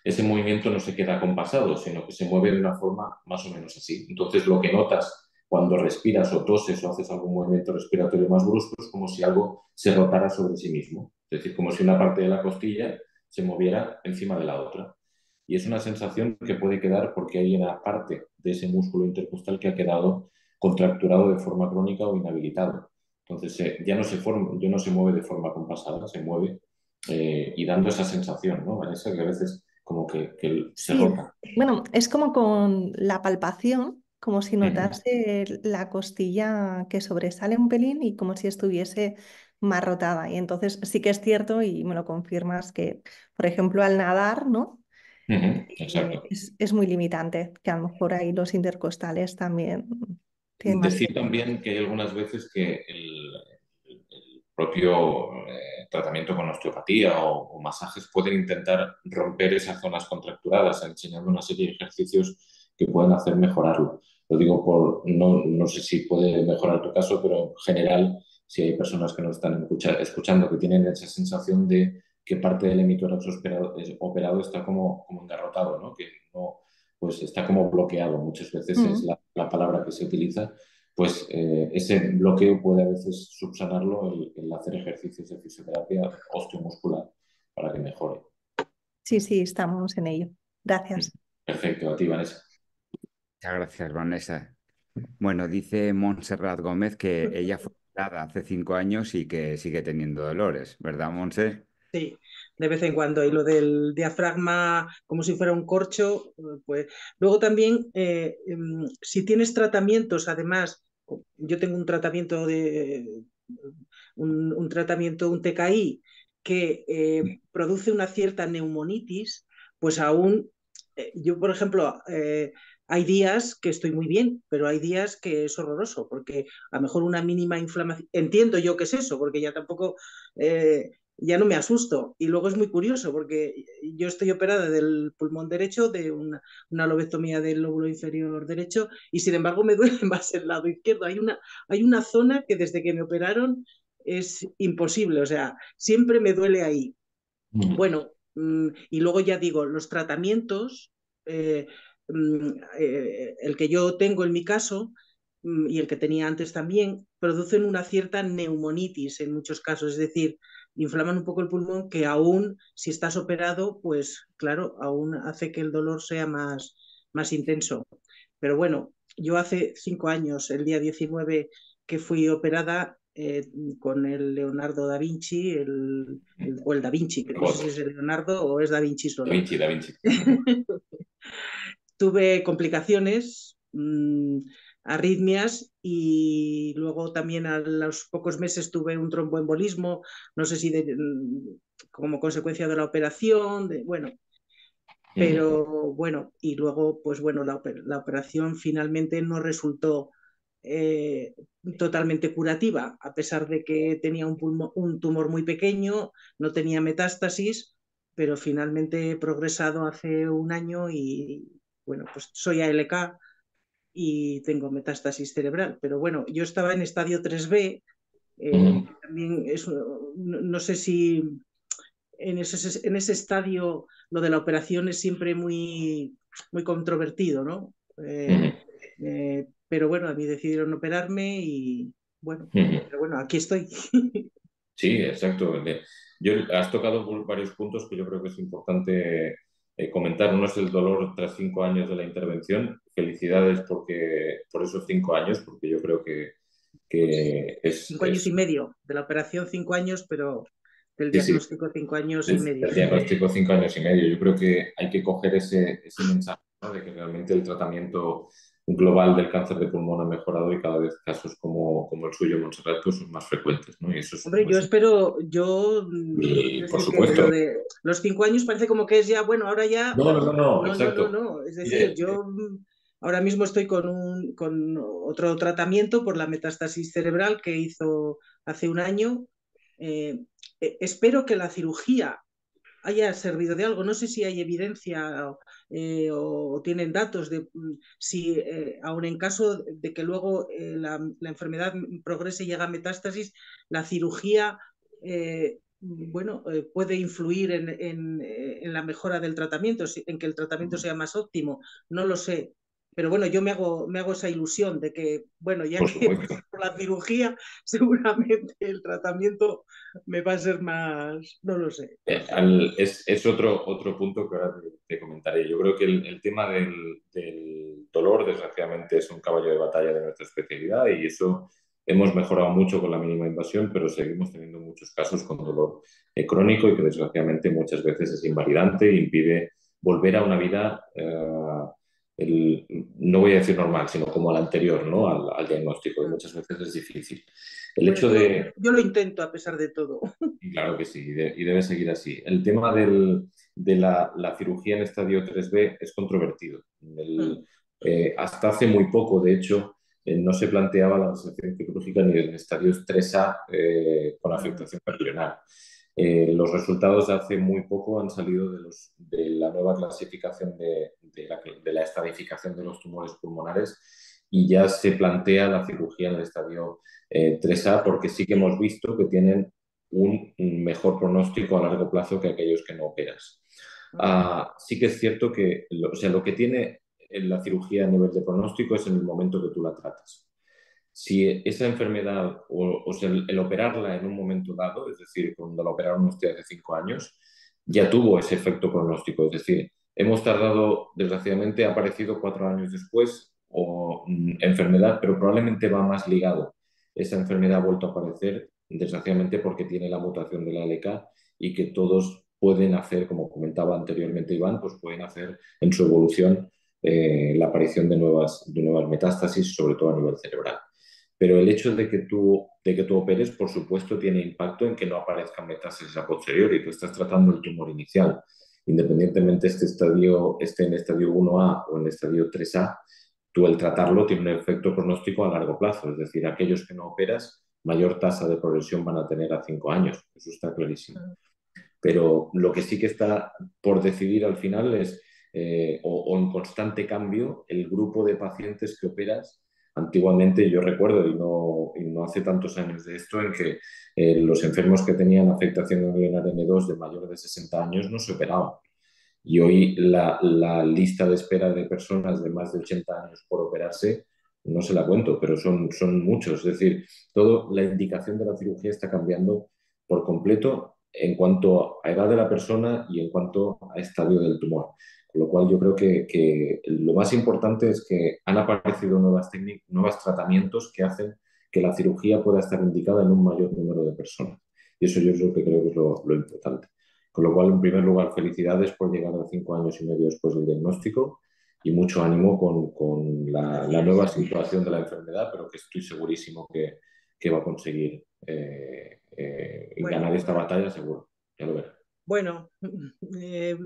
ese movimiento no se queda compasado, sino que se mueve de una forma más o menos así. Entonces, lo que notas cuando respiras o toses o haces algún movimiento respiratorio más brusco es como si algo se rotara sobre sí mismo. Es decir, como si una parte de la costilla se moviera encima de la otra. Y es una sensación que puede quedar porque hay una parte de ese músculo intercostal que ha quedado contracturado de forma crónica o inhabilitado. Entonces, ya no se mueve de forma compasada, se mueve y dando esa sensación, ¿no, Vanessa? Que a veces como que se Sí, rota. bueno, es como con la palpación, como si Ujú. notase la costilla que sobresale un pelín y como si estuviese más rotada. Y entonces sí que es cierto, y me lo confirmas, que, por ejemplo, al nadar, ¿no? Exacto. Es muy limitante, que a lo mejor ahí los intercostales también tienen más Decir peso. también que hay algunas veces que el propio tratamiento con osteopatía o masajes pueden intentar romper esas zonas contracturadas, enseñando una serie de ejercicios que pueden hacer mejorarlo. Lo digo no sé si puede mejorar tu caso, pero en general, si hay personas que nos están escuchando que tienen esa sensación de que parte del hemitórax operado está como engarrotado, ¿no? Que no, pues está como bloqueado. Muchas veces es Mm. la palabra que se utiliza, pues ese bloqueo puede a veces subsanarlo el hacer ejercicios de fisioterapia osteomuscular para que mejore. Sí, sí, estamos en ello. Gracias. Perfecto, a ti, Vanessa. Muchas gracias, Vanessa. Bueno, dice Montserrat Gómez que ella fue operada hace 5 años y que sigue teniendo dolores, ¿verdad, Monse? Sí, de vez en cuando. Y lo del diafragma como si fuera un corcho, pues luego también, si tienes tratamientos, además, yo tengo un tratamiento un tratamiento, un TKI, que produce una cierta neumonitis, pues aún, yo, por ejemplo, hay días que estoy muy bien, pero hay días que es horroroso, porque a lo mejor una mínima inflamación, entiendo yo que es eso, porque ya tampoco, ya no me asusto. Y luego es muy curioso, porque yo estoy operada del pulmón derecho, de una lobectomía del lóbulo inferior derecho, y sin embargo me duele más el lado izquierdo. Hay una zona que desde que me operaron es imposible, o sea, siempre me duele ahí. Bueno, y luego ya digo, los tratamientos, el que yo tengo en mi caso y el que tenía antes también, producen una cierta neumonitis en muchos casos, es decir, inflaman un poco el pulmón que aún si estás operado, pues claro, aún hace que el dolor sea más intenso. Pero bueno, yo hace 5 años, el día 19 que fui operada con el Leonardo da Vinci, o el da Vinci, que no sé si es el Leonardo o es da Vinci Da solo. Vinci, Da Vinci. Tuve complicaciones, arritmias y luego también a los pocos meses tuve un tromboembolismo, no sé si como consecuencia de la operación, bueno, pero bueno, y luego, pues bueno, la operación finalmente no resultó eh, totalmente curativa, a pesar de que tenía un tumor muy pequeño, no tenía metástasis, pero finalmente he progresado hace un año y bueno, pues soy ALK y tengo metástasis cerebral, pero bueno, yo estaba en estadio 3B, también no sé si en ese estadio lo de la operación es siempre muy controvertido, ¿no? Pero bueno, a mí decidieron operarme y bueno, pero bueno, aquí estoy. Sí, exacto. Has tocado varios puntos que yo creo que es importante comentar. Uno es el dolor tras 5 años de la intervención. Felicidades por esos 5 años, porque yo creo que 5 años y medio de la operación, 5 años, pero del sí, sí, diagnóstico 5 años y medio. el diagnóstico 5 años y medio. Yo creo que hay que coger ese mensaje, ¿no? De que realmente el tratamiento global del cáncer de pulmón ha mejorado y cada vez casos como el suyo, Montserrat, pues son más frecuentes, ¿no? Y eso es Hombre, muy yo espero, Y es por decir, que lo supuesto. de los 5 años parece como que es ya, bueno, ahora ya, No, no, no, no, no, no, no, exacto. no. Es decir, Mire, yo ahora mismo estoy con otro tratamiento por la metástasis cerebral que hizo hace un año. Eh, espero que la cirugía haya servido de algo. No sé si hay evidencia o tienen datos de si, aun en caso de que luego la enfermedad progrese y llega a metástasis, la cirugía bueno, puede influir en la mejora del tratamiento, en que el tratamiento sea más óptimo. No lo sé. Pero bueno, yo me hago esa ilusión de que, bueno, ya por que supuesto. por la cirugía, seguramente el tratamiento me va a ser más, no lo sé, no sé. Es otro punto que ahora te comentaré. Yo creo que el tema del dolor, desgraciadamente, es un caballo de batalla de nuestra especialidad y eso hemos mejorado mucho con la mínima invasión, pero seguimos teniendo muchos casos con dolor crónico y que desgraciadamente muchas veces es invalidante e impide volver a una vida, no voy a decir normal, sino como la anterior, ¿no? Al diagnóstico. Y muchas veces es difícil. El Bueno, hecho de, yo lo intento a pesar de todo. y claro que sí, y debe seguir así. El tema de la cirugía en estadio 3B es controvertido. Hasta hace muy poco, de hecho, no se planteaba la resección quirúrgica ni en estadios 3A con afectación perirenal. Los resultados de hace muy poco han salido de la nueva clasificación de la estadificación de los tumores pulmonares y ya se plantea la cirugía en el estadio 3A porque sí que hemos visto que tienen un mejor pronóstico a largo plazo que aquellos que no operas. Sí que es cierto que o sea, lo que tiene la cirugía a nivel de pronóstico es en el momento que tú la tratas. Si esa enfermedad o sea, el operarla en un momento dado, es decir, cuando la operaron usted hace 5 años, ya tuvo ese efecto pronóstico. Es decir, hemos tardado, desgraciadamente, ha aparecido 4 años después o enfermedad, pero probablemente va más ligado. Esa enfermedad ha vuelto a aparecer, desgraciadamente, porque tiene la mutación de la LK y que todos pueden hacer, como comentaba anteriormente Iván, pues pueden hacer en su evolución la aparición de nuevas metástasis, sobre todo a nivel cerebral. Pero el hecho de que tú operes, por supuesto, tiene impacto en que no aparezcan metástasis a posteriori. Tú estás tratando el tumor inicial. Independientemente este estadio esté en estadio 1A o en estadio 3A, tú el tratarlo tiene un efecto pronóstico a largo plazo. Es decir, aquellos que no operas, mayor tasa de progresión van a tener a 5 años. Eso está clarísimo. Pero lo que sí que está por decidir al final es, o en constante cambio, el grupo de pacientes que operas. Antiguamente yo recuerdo, y no hace tantos años de esto, en que los enfermos que tenían afectación ganglionar N2 de mayor de 60 años no se operaban. Y hoy la lista de espera de personas de más de 80 años por operarse no se la cuento, pero son muchos. Es decir, toda la indicación de la cirugía está cambiando por completo en cuanto a edad de la persona y en cuanto a estadio del tumor. Con lo cual yo creo que lo más importante es que han aparecido nuevas técnicas, nuevos tratamientos que hacen que la cirugía pueda estar indicada en un mayor número de personas. Y eso yo es lo que creo que es lo importante. Con lo cual, en primer lugar, felicidades por llegar a 5 años y medio después del diagnóstico y mucho ánimo con la nueva situación de la enfermedad, pero que estoy segurísimo que va a conseguir Bueno, ganar esta batalla seguro. Ya lo verás. bueno,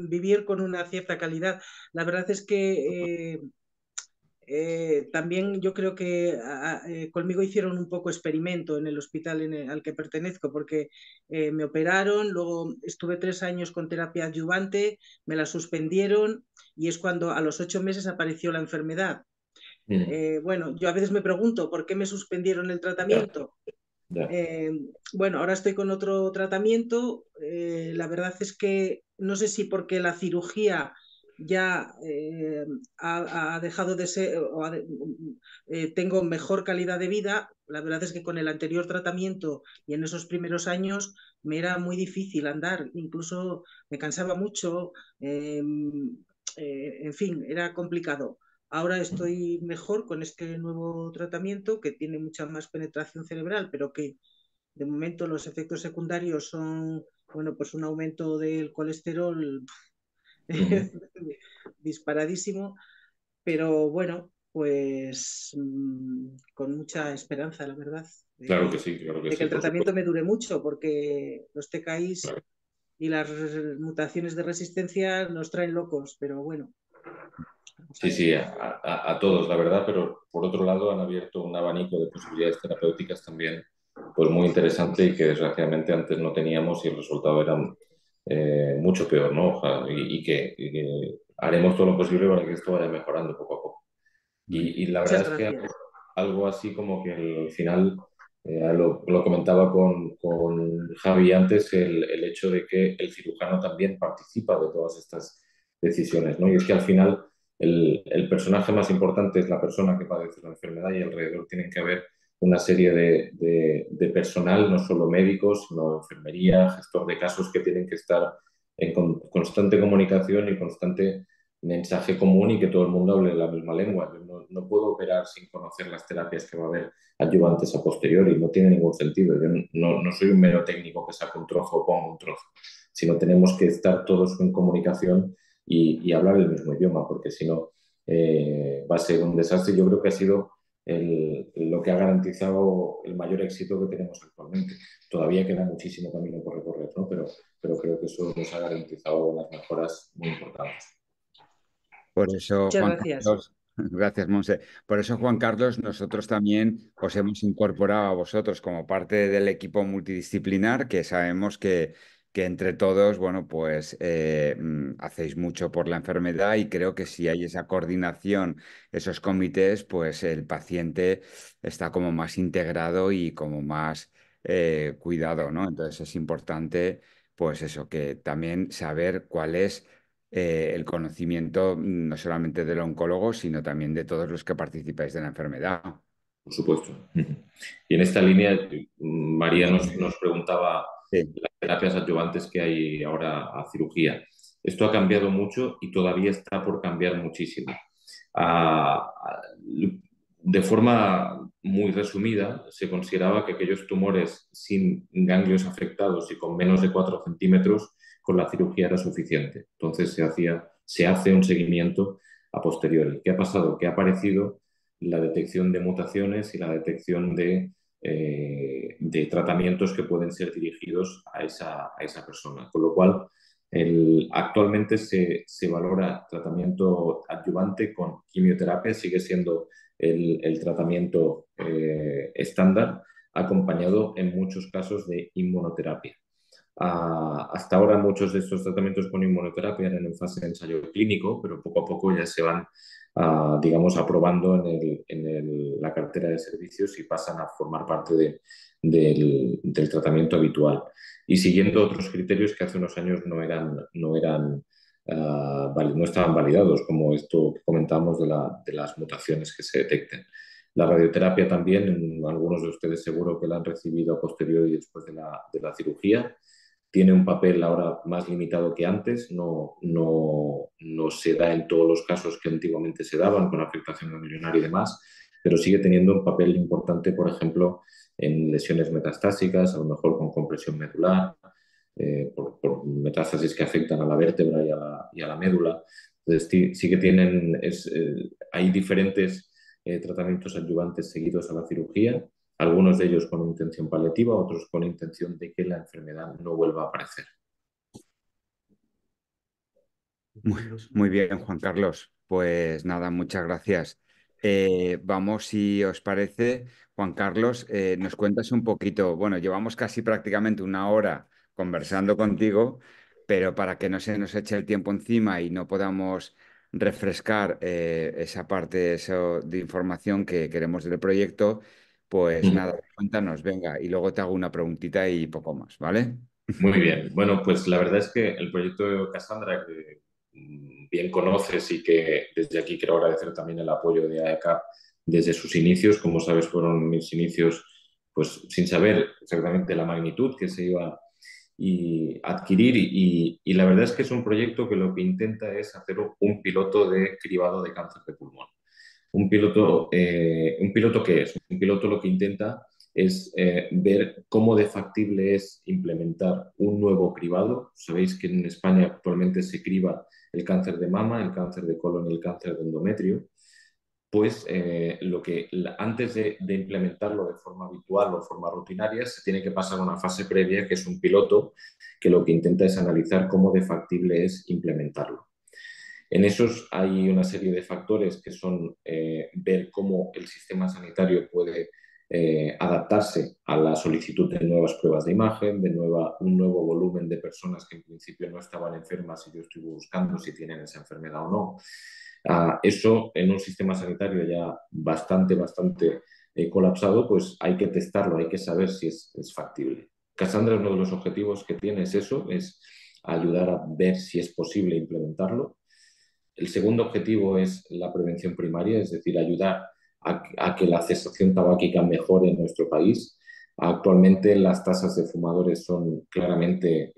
vivir con una cierta calidad. La verdad es que también yo creo que conmigo hicieron un poco experimento en el hospital al que pertenezco, porque me operaron, luego estuve 3 años con terapia adyuvante, me la suspendieron y es cuando a los 8 meses apareció la enfermedad. Bueno, yo a veces me pregunto por qué me suspendieron el Ya, tratamiento. ya. Bueno, ahora estoy con otro tratamiento. La verdad es que no sé si porque la cirugía ya ha dejado de ser, tengo mejor calidad de vida. La verdad es que con el anterior tratamiento y en esos primeros años me era muy difícil andar, incluso me cansaba mucho, en fin, era complicado. Ahora estoy mejor con este nuevo tratamiento que tiene mucha más penetración cerebral, pero que de momento los efectos secundarios son, bueno, pues un aumento del colesterol disparadísimo, pero bueno, pues con mucha esperanza, la verdad, Claro que de que sí, el por tratamiento supuesto. me dure mucho, porque los TKIs Claro. y las mutaciones de resistencia nos traen locos, pero bueno, vamos a Sí, ver. sí, a todos, la verdad, pero por otro lado han abierto un abanico de posibilidades terapéuticas también pues muy interesante y que desgraciadamente antes no teníamos y el resultado era mucho peor, ¿no? Y que haremos todo lo posible para que esto vaya mejorando poco a poco. Y la verdad Muchas es que gracias. algo así como que al final, lo comentaba con Javi antes, el hecho de que el cirujano también participa de todas estas decisiones, ¿no? Y es que al final el personaje más importante es la persona que padece la enfermedad y alrededor tienen que haber una serie de personal, no solo médicos, sino enfermería, gestor de casos que tienen que estar en constante comunicación y constante mensaje común y que todo el mundo hable la misma lengua. Yo no puedo operar sin conocer las terapias que va a haber adyuvantes a posteriori, no tiene ningún sentido. Yo no soy un mero técnico que saca un trozo o ponga un trozo, sino tenemos que estar todos en comunicación y hablar el mismo idioma, porque si no va a ser un desastre. Yo creo que ha sido lo que ha garantizado el mayor éxito que tenemos actualmente. Todavía queda muchísimo camino por recorrer, ¿no? Pero creo que eso nos ha garantizado unas mejoras muy importantes. Por eso, Muchas Juan gracias. Carlos, gracias, Monse. Por eso, Juan Carlos, nosotros también os hemos incorporado a vosotros como parte del equipo multidisciplinar, que sabemos que entre todos, bueno, pues hacéis mucho por la enfermedad y creo que si hay esa coordinación, esos comités, pues el paciente está como más integrado y como más cuidado, ¿no? Entonces es importante, pues eso, que también saber cuál es el conocimiento no solamente del oncólogo, sino también de todos los que participáis de la enfermedad. Por supuesto. Y en esta línea, María nos preguntaba Sí. las terapias adyuvantes que hay ahora a cirugía. Esto ha cambiado mucho y todavía está por cambiar muchísimo. Ah, de forma muy resumida, se consideraba que aquellos tumores sin ganglios afectados y con menos de 4 centímetros, con la cirugía era suficiente. Entonces se hace un seguimiento a posteriori. ¿Qué ha pasado? Que ha aparecido la detección de mutaciones y la detección de tratamientos que pueden ser dirigidos a esa persona. Con lo cual, actualmente se valora tratamiento adyuvante con quimioterapia, sigue siendo el tratamiento estándar, acompañado en muchos casos de inmunoterapia. Hasta ahora muchos de estos tratamientos con inmunoterapia eran en fase de ensayo clínico, pero poco a poco ya se van, digamos, aprobando la cartera de servicios y pasan a formar parte del tratamiento habitual. Y siguiendo otros criterios que hace unos años no estaban validados, como esto que comentábamos de las mutaciones que se detecten. La radioterapia también, algunos de ustedes seguro que la han recibido a posteriori después de la cirugía. Tiene un papel ahora más limitado que antes, no se da en todos los casos que antiguamente se daban con afectación ganglionaria y demás, pero sigue teniendo un papel importante, por ejemplo, en lesiones metastásicas, a lo mejor con compresión medular, por metástasis que afectan a la vértebra y a la médula. Entonces, sí que hay diferentes tratamientos adyuvantes seguidos a la cirugía, algunos de ellos con intención paliativa, otros con intención de que la enfermedad no vuelva a aparecer. Muy bien, Juan Carlos. Pues nada, muchas gracias. Vamos, si os parece, Juan Carlos, nos cuentas un poquito. Bueno, llevamos casi prácticamente una hora conversando contigo, pero para que no se nos eche el tiempo encima y no podamos refrescar esa parte de información que queremos del proyecto, pues nada, cuéntanos, venga, y luego te hago una preguntita y poco más, ¿vale? Muy bien. Bueno, pues la verdad es que el proyecto de Cassandra, que bien conoces y que desde aquí quiero agradecer también el apoyo de AECAP desde sus inicios. Como sabes, fueron mis inicios pues sin saber exactamente la magnitud que se iba a adquirir y la verdad es que es un proyecto que lo que intenta es hacer un piloto de cribado de cáncer de pulmón. ¿Un piloto qué es? Un piloto lo que intenta es ver cómo de factible es implementar un nuevo cribado. Sabéis que en España actualmente se criba el cáncer de mama, el cáncer de colon y el cáncer de endometrio. Pues antes de implementarlo de forma habitual o de forma rutinaria, se tiene que pasar una fase previa, que es un piloto, que lo que intenta es analizar cómo de factible es implementarlo. En esos hay una serie de factores que son ver cómo el sistema sanitario puede adaptarse a la solicitud de nuevas pruebas de imagen, un nuevo volumen de personas que en principio no estaban enfermas y yo estoy buscando si tienen esa enfermedad o no. Eso en un sistema sanitario ya bastante colapsado, pues hay que testarlo, hay que saber si es factible. Cassandra, uno de los objetivos que tiene es eso, es ayudar a ver si es posible implementarlo. El segundo objetivo es la prevención primaria, es decir, ayudar a que la cesación tabáquica mejore en nuestro país. Actualmente las tasas de fumadores son claramente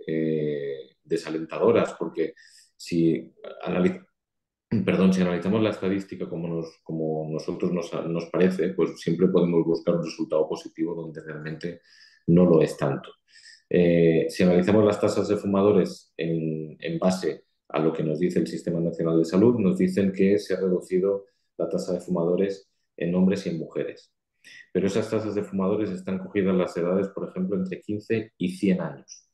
desalentadoras porque si analizamos la estadística como nosotros nos parece, pues siempre podemos buscar un resultado positivo donde realmente no lo es tanto. Si analizamos las tasas de fumadores en base a lo que nos dice el Sistema Nacional de Salud, nos dicen que se ha reducido la tasa de fumadores en hombres y en mujeres. Pero esas tasas de fumadores están cogidas en las edades, por ejemplo, entre 15 y 100 años.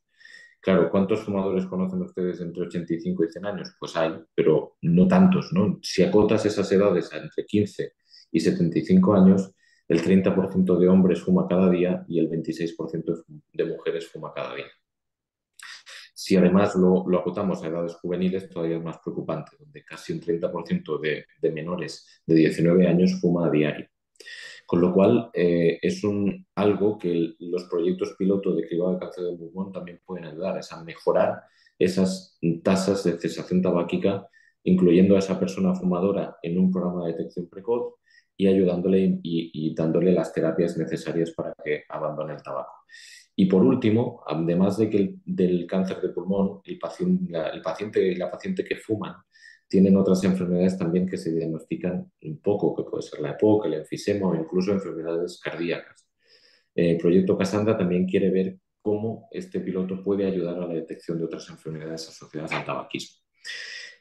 Claro, ¿cuántos fumadores conocen ustedes entre 85 y 100 años? Pues hay, pero no tantos, ¿no? Si acotas esas edades a entre 15 y 75 años, el 30% de hombres fuma cada día y el 26% de mujeres fuma cada día. Si además lo acotamos a edades juveniles, todavía es más preocupante, donde casi un 30% de menores de 19 años fuma a diario. Con lo cual, es algo que los proyectos piloto de cribado de cáncer de pulmón también pueden ayudar, es a mejorar esas tasas de cesación tabáquica, incluyendo a esa persona fumadora en un programa de detección precoz y ayudándole y dándole las terapias necesarias para que abandone el tabaco. Y por último, además del cáncer de pulmón, el paciente y la paciente que fuman tienen otras enfermedades también que se diagnostican un poco, que puede ser la EPOC, el enfisema o incluso enfermedades cardíacas. El proyecto Cassandra también quiere ver cómo este piloto puede ayudar a la detección de otras enfermedades asociadas al tabaquismo.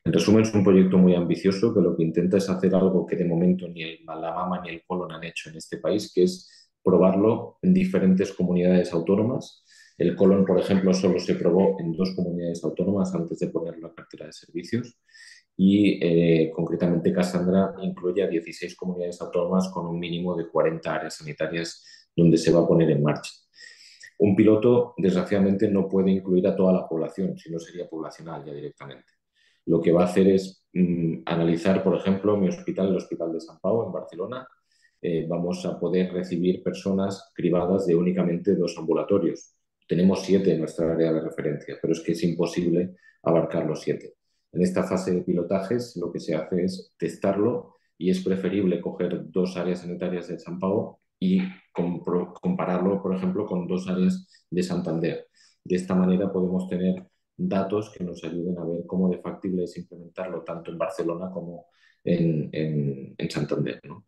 En resumen, es un proyecto muy ambicioso que lo que intenta es hacer algo que de momento ni la mama ni el colon han hecho en este país, que es probarlo en diferentes comunidades autónomas. El colon, por ejemplo, solo se probó en 2 comunidades autónomas antes de ponerlo en la cartera de servicios y concretamente Cassandra incluye a 16 comunidades autónomas con un mínimo de 40 áreas sanitarias donde se va a poner en marcha. Un piloto, desgraciadamente, no puede incluir a toda la población, si no sería poblacional ya directamente. Lo que va a hacer es analizar, por ejemplo, mi hospital, el Hospital de Sant Pau, en Barcelona. Vamos a poder recibir personas cribadas de únicamente 2 ambulatorios. Tenemos 7 en nuestra área de referencia, pero es que es imposible abarcar los 7. En esta fase de pilotajes lo que se hace es testarlo y es preferible coger 2 áreas sanitarias de Sant Pau y compararlo, por ejemplo, con 2 áreas de Santander. De esta manera podemos tener datos que nos ayuden a ver cómo de factible es implementarlo tanto en Barcelona como en Santander, ¿no?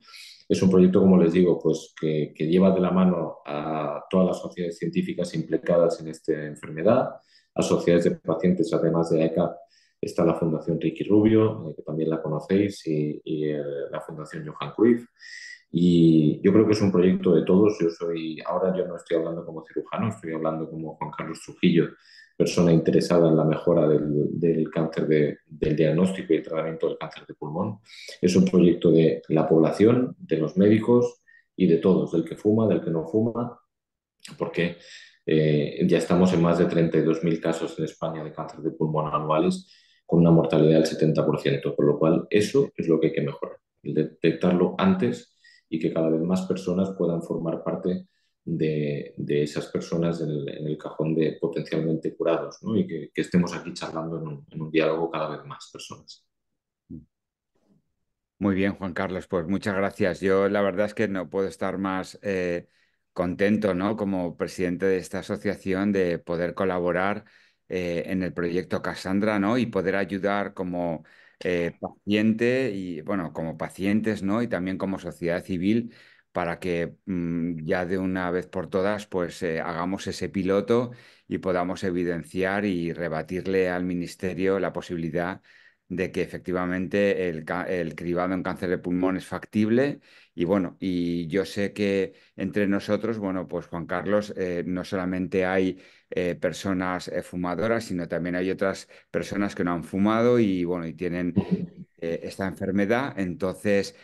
Es un proyecto, como les digo, pues que lleva de la mano a todas las sociedades científicas implicadas en esta enfermedad, a sociedades de pacientes, además de ECAP, está la Fundación Ricky Rubio, que también la conocéis, y la Fundación Johan Cruyff. Y yo creo que es un proyecto de todos. Ahora yo no estoy hablando como cirujano, estoy hablando como Juan Carlos Trujillo, persona interesada en la mejora del cáncer, del diagnóstico y el tratamiento del cáncer de pulmón. Es un proyecto de la población, de los médicos y de todos, del que fuma, del que no fuma, porque ya estamos en más de 32.000 casos en España de cáncer de pulmón anuales, con una mortalidad del 70%, con lo cual eso es lo que hay que mejorar, detectarlo antes y que cada vez más personas puedan formar parte de esas personas en el cajón de potencialmente curados, ¿no? Y que estemos aquí charlando en un diálogo cada vez más personas. Muy bien, Juan Carlos, pues muchas gracias. Yo la verdad es que no puedo estar más contento, ¿no? Como presidente de esta asociación de poder colaborar en el proyecto Cassandra, ¿no? Y poder ayudar como paciente y, bueno, como pacientes, ¿no? Y también como sociedad civil para que ya de una vez por todas, pues hagamos ese piloto y podamos evidenciar y rebatirle al ministerio la posibilidad de que efectivamente el cribado en cáncer de pulmón es factible y bueno, y yo sé que entre nosotros, bueno, pues Juan Carlos, no solamente hay personas fumadoras, sino también hay otras personas que no han fumado y bueno, y tienen esta enfermedad, entonces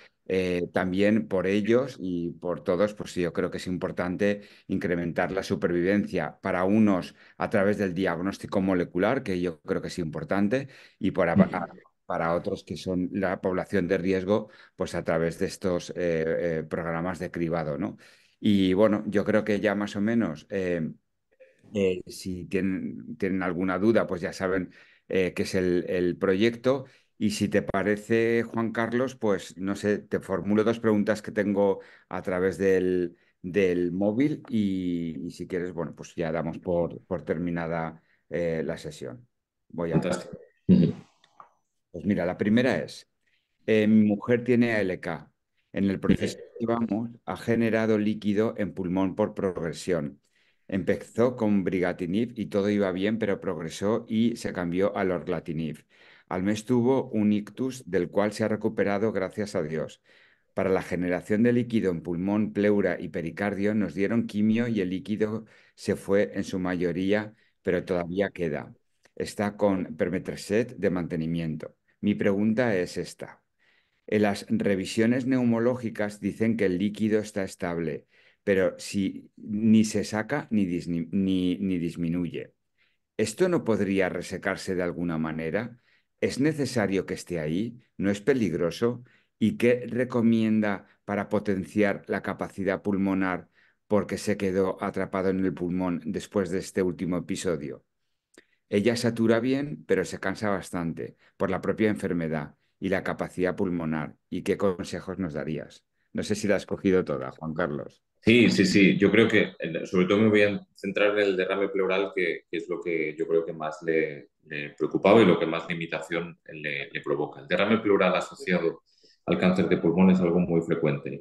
también por ellos y por todos, pues sí, yo creo que es importante incrementar la supervivencia para unos a través del diagnóstico molecular, que yo creo que es importante, y para otros que son la población de riesgo, pues a través de estos programas de cribado, ¿no? Y bueno, yo creo que ya más o menos, si tienen alguna duda, pues ya saben qué es el proyecto. Y si te parece, Juan Carlos, pues no sé, te formulo 2 preguntas que tengo a través del móvil y si quieres, bueno, pues ya damos por terminada la sesión. Voy a empezar. Fantástico. Pues mira, la primera es, mi mujer tiene ALK. En el proceso que llevamos, ha generado líquido en pulmón por progresión. Empezó con brigatinib y todo iba bien, pero progresó y se cambió al orlatinib. Al mes tuvo un ictus del cual se ha recuperado, gracias a Dios. Para la generación de líquido en pulmón, pleura y pericardio nos dieron quimio y el líquido se fue en su mayoría, pero todavía queda. Está con permetrexed de mantenimiento. Mi pregunta es esta. En las revisiones neumológicas dicen que el líquido está estable, pero si ni se saca ni disminuye. ¿Esto no podría resecarse de alguna manera? ¿Es necesario que esté ahí? ¿No es peligroso? ¿Y qué recomienda para potenciar la capacidad pulmonar porque se quedó atrapado en el pulmón después de este último episodio? Ella satura bien, pero se cansa bastante por la propia enfermedad y la capacidad pulmonar. ¿Y qué consejos nos darías? No sé si la has cogido toda, Juan Carlos. Sí, sí, sí. Yo creo que sobre todo me voy a centrar en el derrame pleural, que es lo que yo creo que más le preocupaba y lo que más limitación le provoca. El derrame pleural asociado al cáncer de pulmón es algo muy frecuente.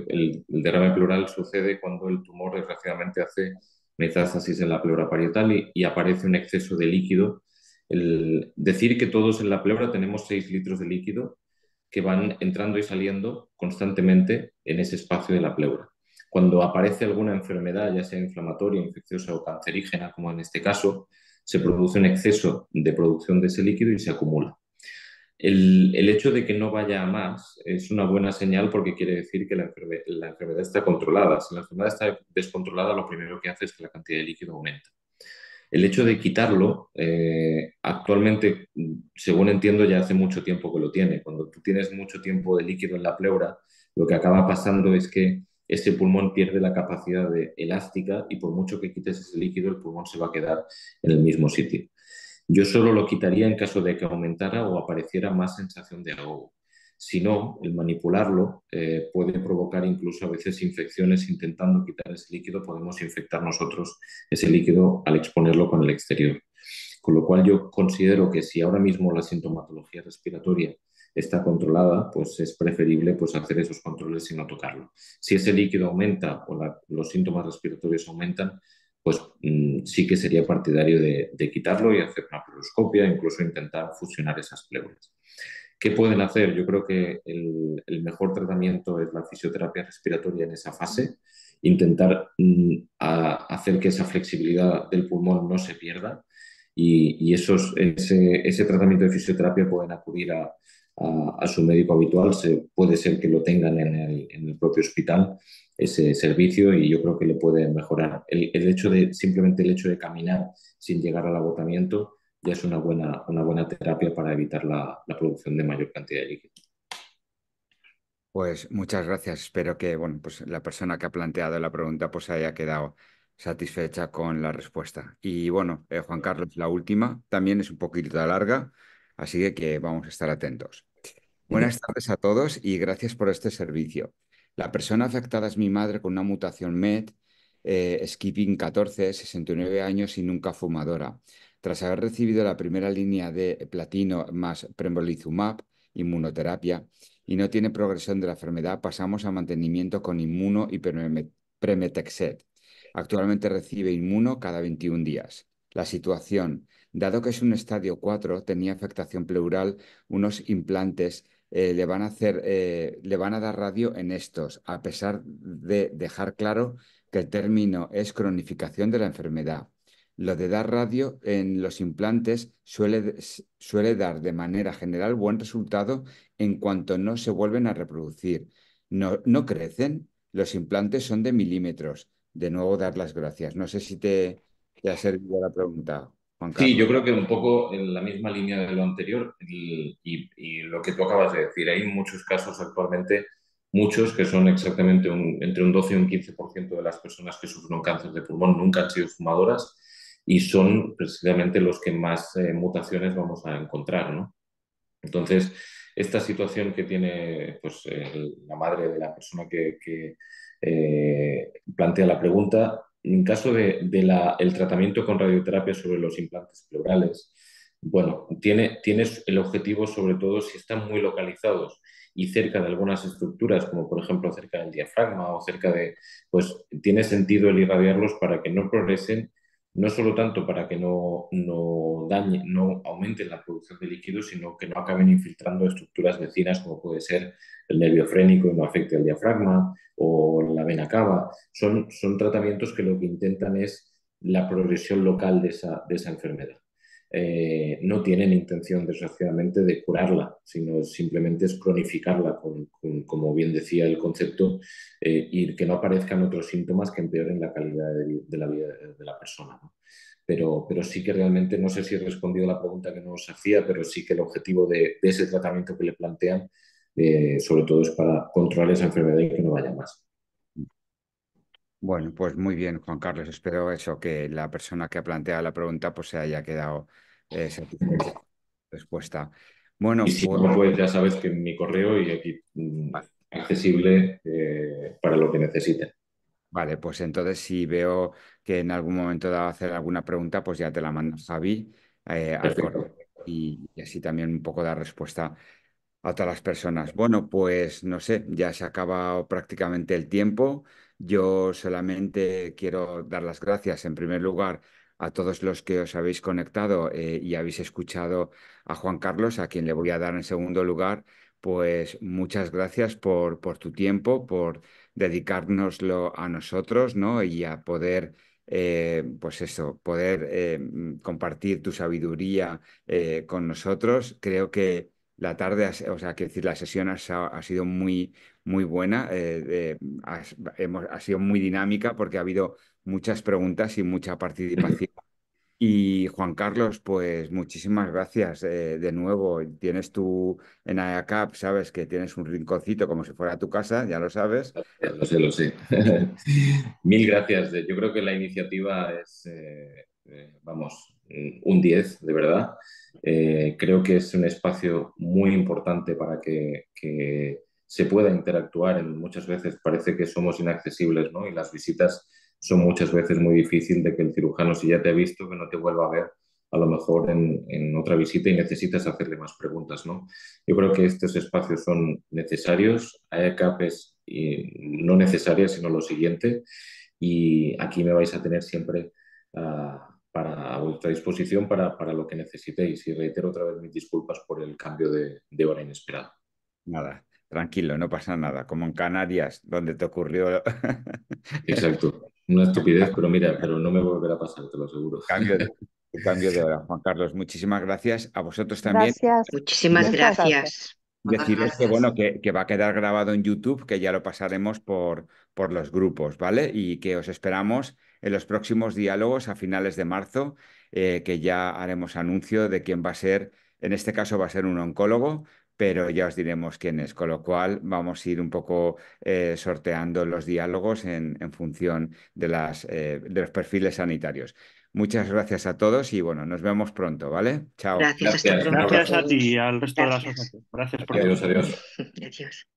El derrame pleural sucede cuando el tumor desgraciadamente hace metástasis en la pleura parietal y aparece un exceso de líquido. Decir que todos en la pleura tenemos 6 litros de líquido que van entrando y saliendo constantemente en ese espacio de la pleura. Cuando aparece alguna enfermedad, ya sea inflamatoria, infecciosa o cancerígena, como en este caso, se produce un exceso de producción de ese líquido y se acumula. El hecho de que no vaya a más es una buena señal porque quiere decir que la enfermedad está controlada. Si la enfermedad está descontrolada, lo primero que hace es que la cantidad de líquido aumenta. El hecho de quitarlo, actualmente, según entiendo, ya hace mucho tiempo que lo tiene. Cuando tú tienes mucho tiempo de líquido en la pleura, lo que acaba pasando es que ese pulmón pierde la capacidad elástica y por mucho que quites ese líquido, el pulmón se va a quedar en el mismo sitio. Yo solo lo quitaría en caso de que aumentara o apareciera más sensación de ahogo. Si no, el manipularlo puede provocar incluso a veces infecciones. Intentando quitar ese líquido, podemos infectar nosotros ese líquido al exponerlo con el exterior. Con lo cual yo considero que si ahora mismo la sintomatología respiratoria está controlada, pues es preferible pues, hacer esos controles y no tocarlo. Si ese líquido aumenta o los síntomas respiratorios aumentan, pues sí que sería partidario de quitarlo y hacer una pleuroscopia, incluso intentar fusionar esas pleuras. ¿Qué pueden hacer? Yo creo que el mejor tratamiento es la fisioterapia respiratoria en esa fase, intentar hacer que esa flexibilidad del pulmón no se pierda y ese tratamiento de fisioterapia pueden acudir a su médico habitual. Puede ser que lo tengan en el propio hospital ese servicio y yo creo que le puede mejorar. Simplemente el hecho de caminar sin llegar al agotamiento ya es una buena terapia para evitar la producción de mayor cantidad de líquido. Pues muchas gracias. Espero que bueno, pues la persona que ha planteado la pregunta pues haya quedado satisfecha con la respuesta. Y bueno, Juan Carlos, la última también es un poquito larga, así que vamos a estar atentos. Buenas tardes a todos y gracias por este servicio. La persona afectada es mi madre con una mutación MET, Skipping 14, 69 años y nunca fumadora. Tras haber recibido la primera línea de platino más pembrolizumab, inmunoterapia, y no tiene progresión de la enfermedad, pasamos a mantenimiento con inmuno y premetexed. Actualmente recibe inmuno cada 21 días. La situación, dado que es un estadio 4, tenía afectación pleural, unos implantes le van a dar radio en estos, a pesar de dejar claro que el término es cronificación de la enfermedad. Lo de dar radio en los implantes suele dar de manera general buen resultado en cuanto no se vuelven a reproducir. No crecen, los implantes son de milímetros. De nuevo, dar las gracias. No sé si te ha servido la pregunta, Juan Sí, Carlos. yo creo que un poco en la misma línea de lo anterior y lo que tú acabas de decir. Hay muchos casos actualmente, muchos que son exactamente entre un 12 y un 15% de las personas que sufren un cáncer de pulmón nunca han sido fumadoras y son precisamente los que más mutaciones vamos a encontrar, ¿no? Entonces, esta situación que tiene pues, la madre de la persona que plantea la pregunta, en caso del tratamiento con radioterapia sobre los implantes pleurales, bueno, tienes el objetivo sobre todo si están muy localizados y cerca de algunas estructuras, como por ejemplo cerca del diafragma o cerca de, pues tiene sentido el irradiarlos para que no progresen no solo tanto para que no dañe, no aumenten la producción de líquidos, sino que no acaben infiltrando estructuras vecinas como puede ser el nervio frénico y no afecte al diafragma o la vena cava. Son tratamientos que lo que intentan es la progresión local de esa enfermedad. No tienen intención, desgraciadamente, de curarla, sino simplemente es cronificarla, como bien decía el concepto, y que no aparezcan otros síntomas que empeoren la calidad de la vida de la persona, ¿no? Pero sí que realmente, no sé si he respondido a la pregunta que nos hacía, pero sí que el objetivo de ese tratamiento que le plantean, sobre todo es para controlar esa enfermedad y que no vaya más. Bueno, pues muy bien, Juan Carlos. Espero eso, que la persona que ha planteado la pregunta pues se haya quedado satisfecha con la respuesta. Y Bueno, si pues no, pues ya sabes que mi correo y aquí accesible para lo que necesiten. vale, pues entonces si veo que en algún momento dado hacer alguna pregunta, pues ya te la manda Javi al correo Perfecto. y así también un poco dar respuesta a todas las personas. Bueno, pues no sé, ya se ha acabado prácticamente el tiempo. Yo solamente quiero dar las gracias en primer lugar a todos los que os habéis conectado y habéis escuchado a Juan Carlos, a quien le voy a dar en segundo lugar. Pues muchas gracias por tu tiempo, por dedicárnoslo a nosotros, ¿no? Y a poder, pues eso, poder compartir tu sabiduría con nosotros. Creo que la tarde, o sea, que decir, la sesión ha sido muy, muy buena, ha sido muy dinámica porque ha habido muchas preguntas y mucha participación. Y Juan Carlos, pues muchísimas gracias de nuevo. Tienes tú en AEACAP, sabes que tienes un rinconcito como si fuera tu casa, ya lo sabes. Lo sé, lo sé. Mil gracias. Yo creo que la iniciativa es, vamos, un 10 de verdad. Creo que es un espacio muy importante para que se pueda interactuar. Muchas veces parece que somos inaccesibles, ¿no? Y las visitas son muchas veces muy difícil de que el cirujano, si ya te ha visto, que no te vuelva a ver a lo mejor en otra visita y necesitas hacerle más preguntas, ¿no? Yo creo que estos espacios son necesarios. AECAP es no necesaria, sino lo siguiente. Y aquí me vais a tener siempre a vuestra disposición para lo que necesitéis. Y reitero otra vez mis disculpas por el cambio de hora inesperado. Nada, tranquilo, no pasa nada. Como en Canarias, donde te ocurrió Exacto. Una estupidez, pero mira, pero no me volverá a pasar, te lo aseguro. cambio el cambio de hora. Juan Carlos, muchísimas gracias a vosotros también. Gracias, Muchísimas muchas gracias. gracias. Deciros que, bueno, que va a quedar grabado en YouTube, que ya lo pasaremos por los grupos, ¿vale? Y que os esperamos en los próximos diálogos a finales de marzo, que ya haremos anuncio de quién va a ser. En este caso va a ser un oncólogo, pero ya os diremos quién es. Con lo cual vamos a ir un poco sorteando los diálogos en función de los perfiles sanitarios. Muchas gracias a todos y, bueno, nos vemos pronto, ¿ale? Chao. Gracias, hasta Gracias. Un pronto. Gracias a abrazo. ti y al resto de la Gracias. asociación. Gracias por todo. Adiós, adiós. Adiós.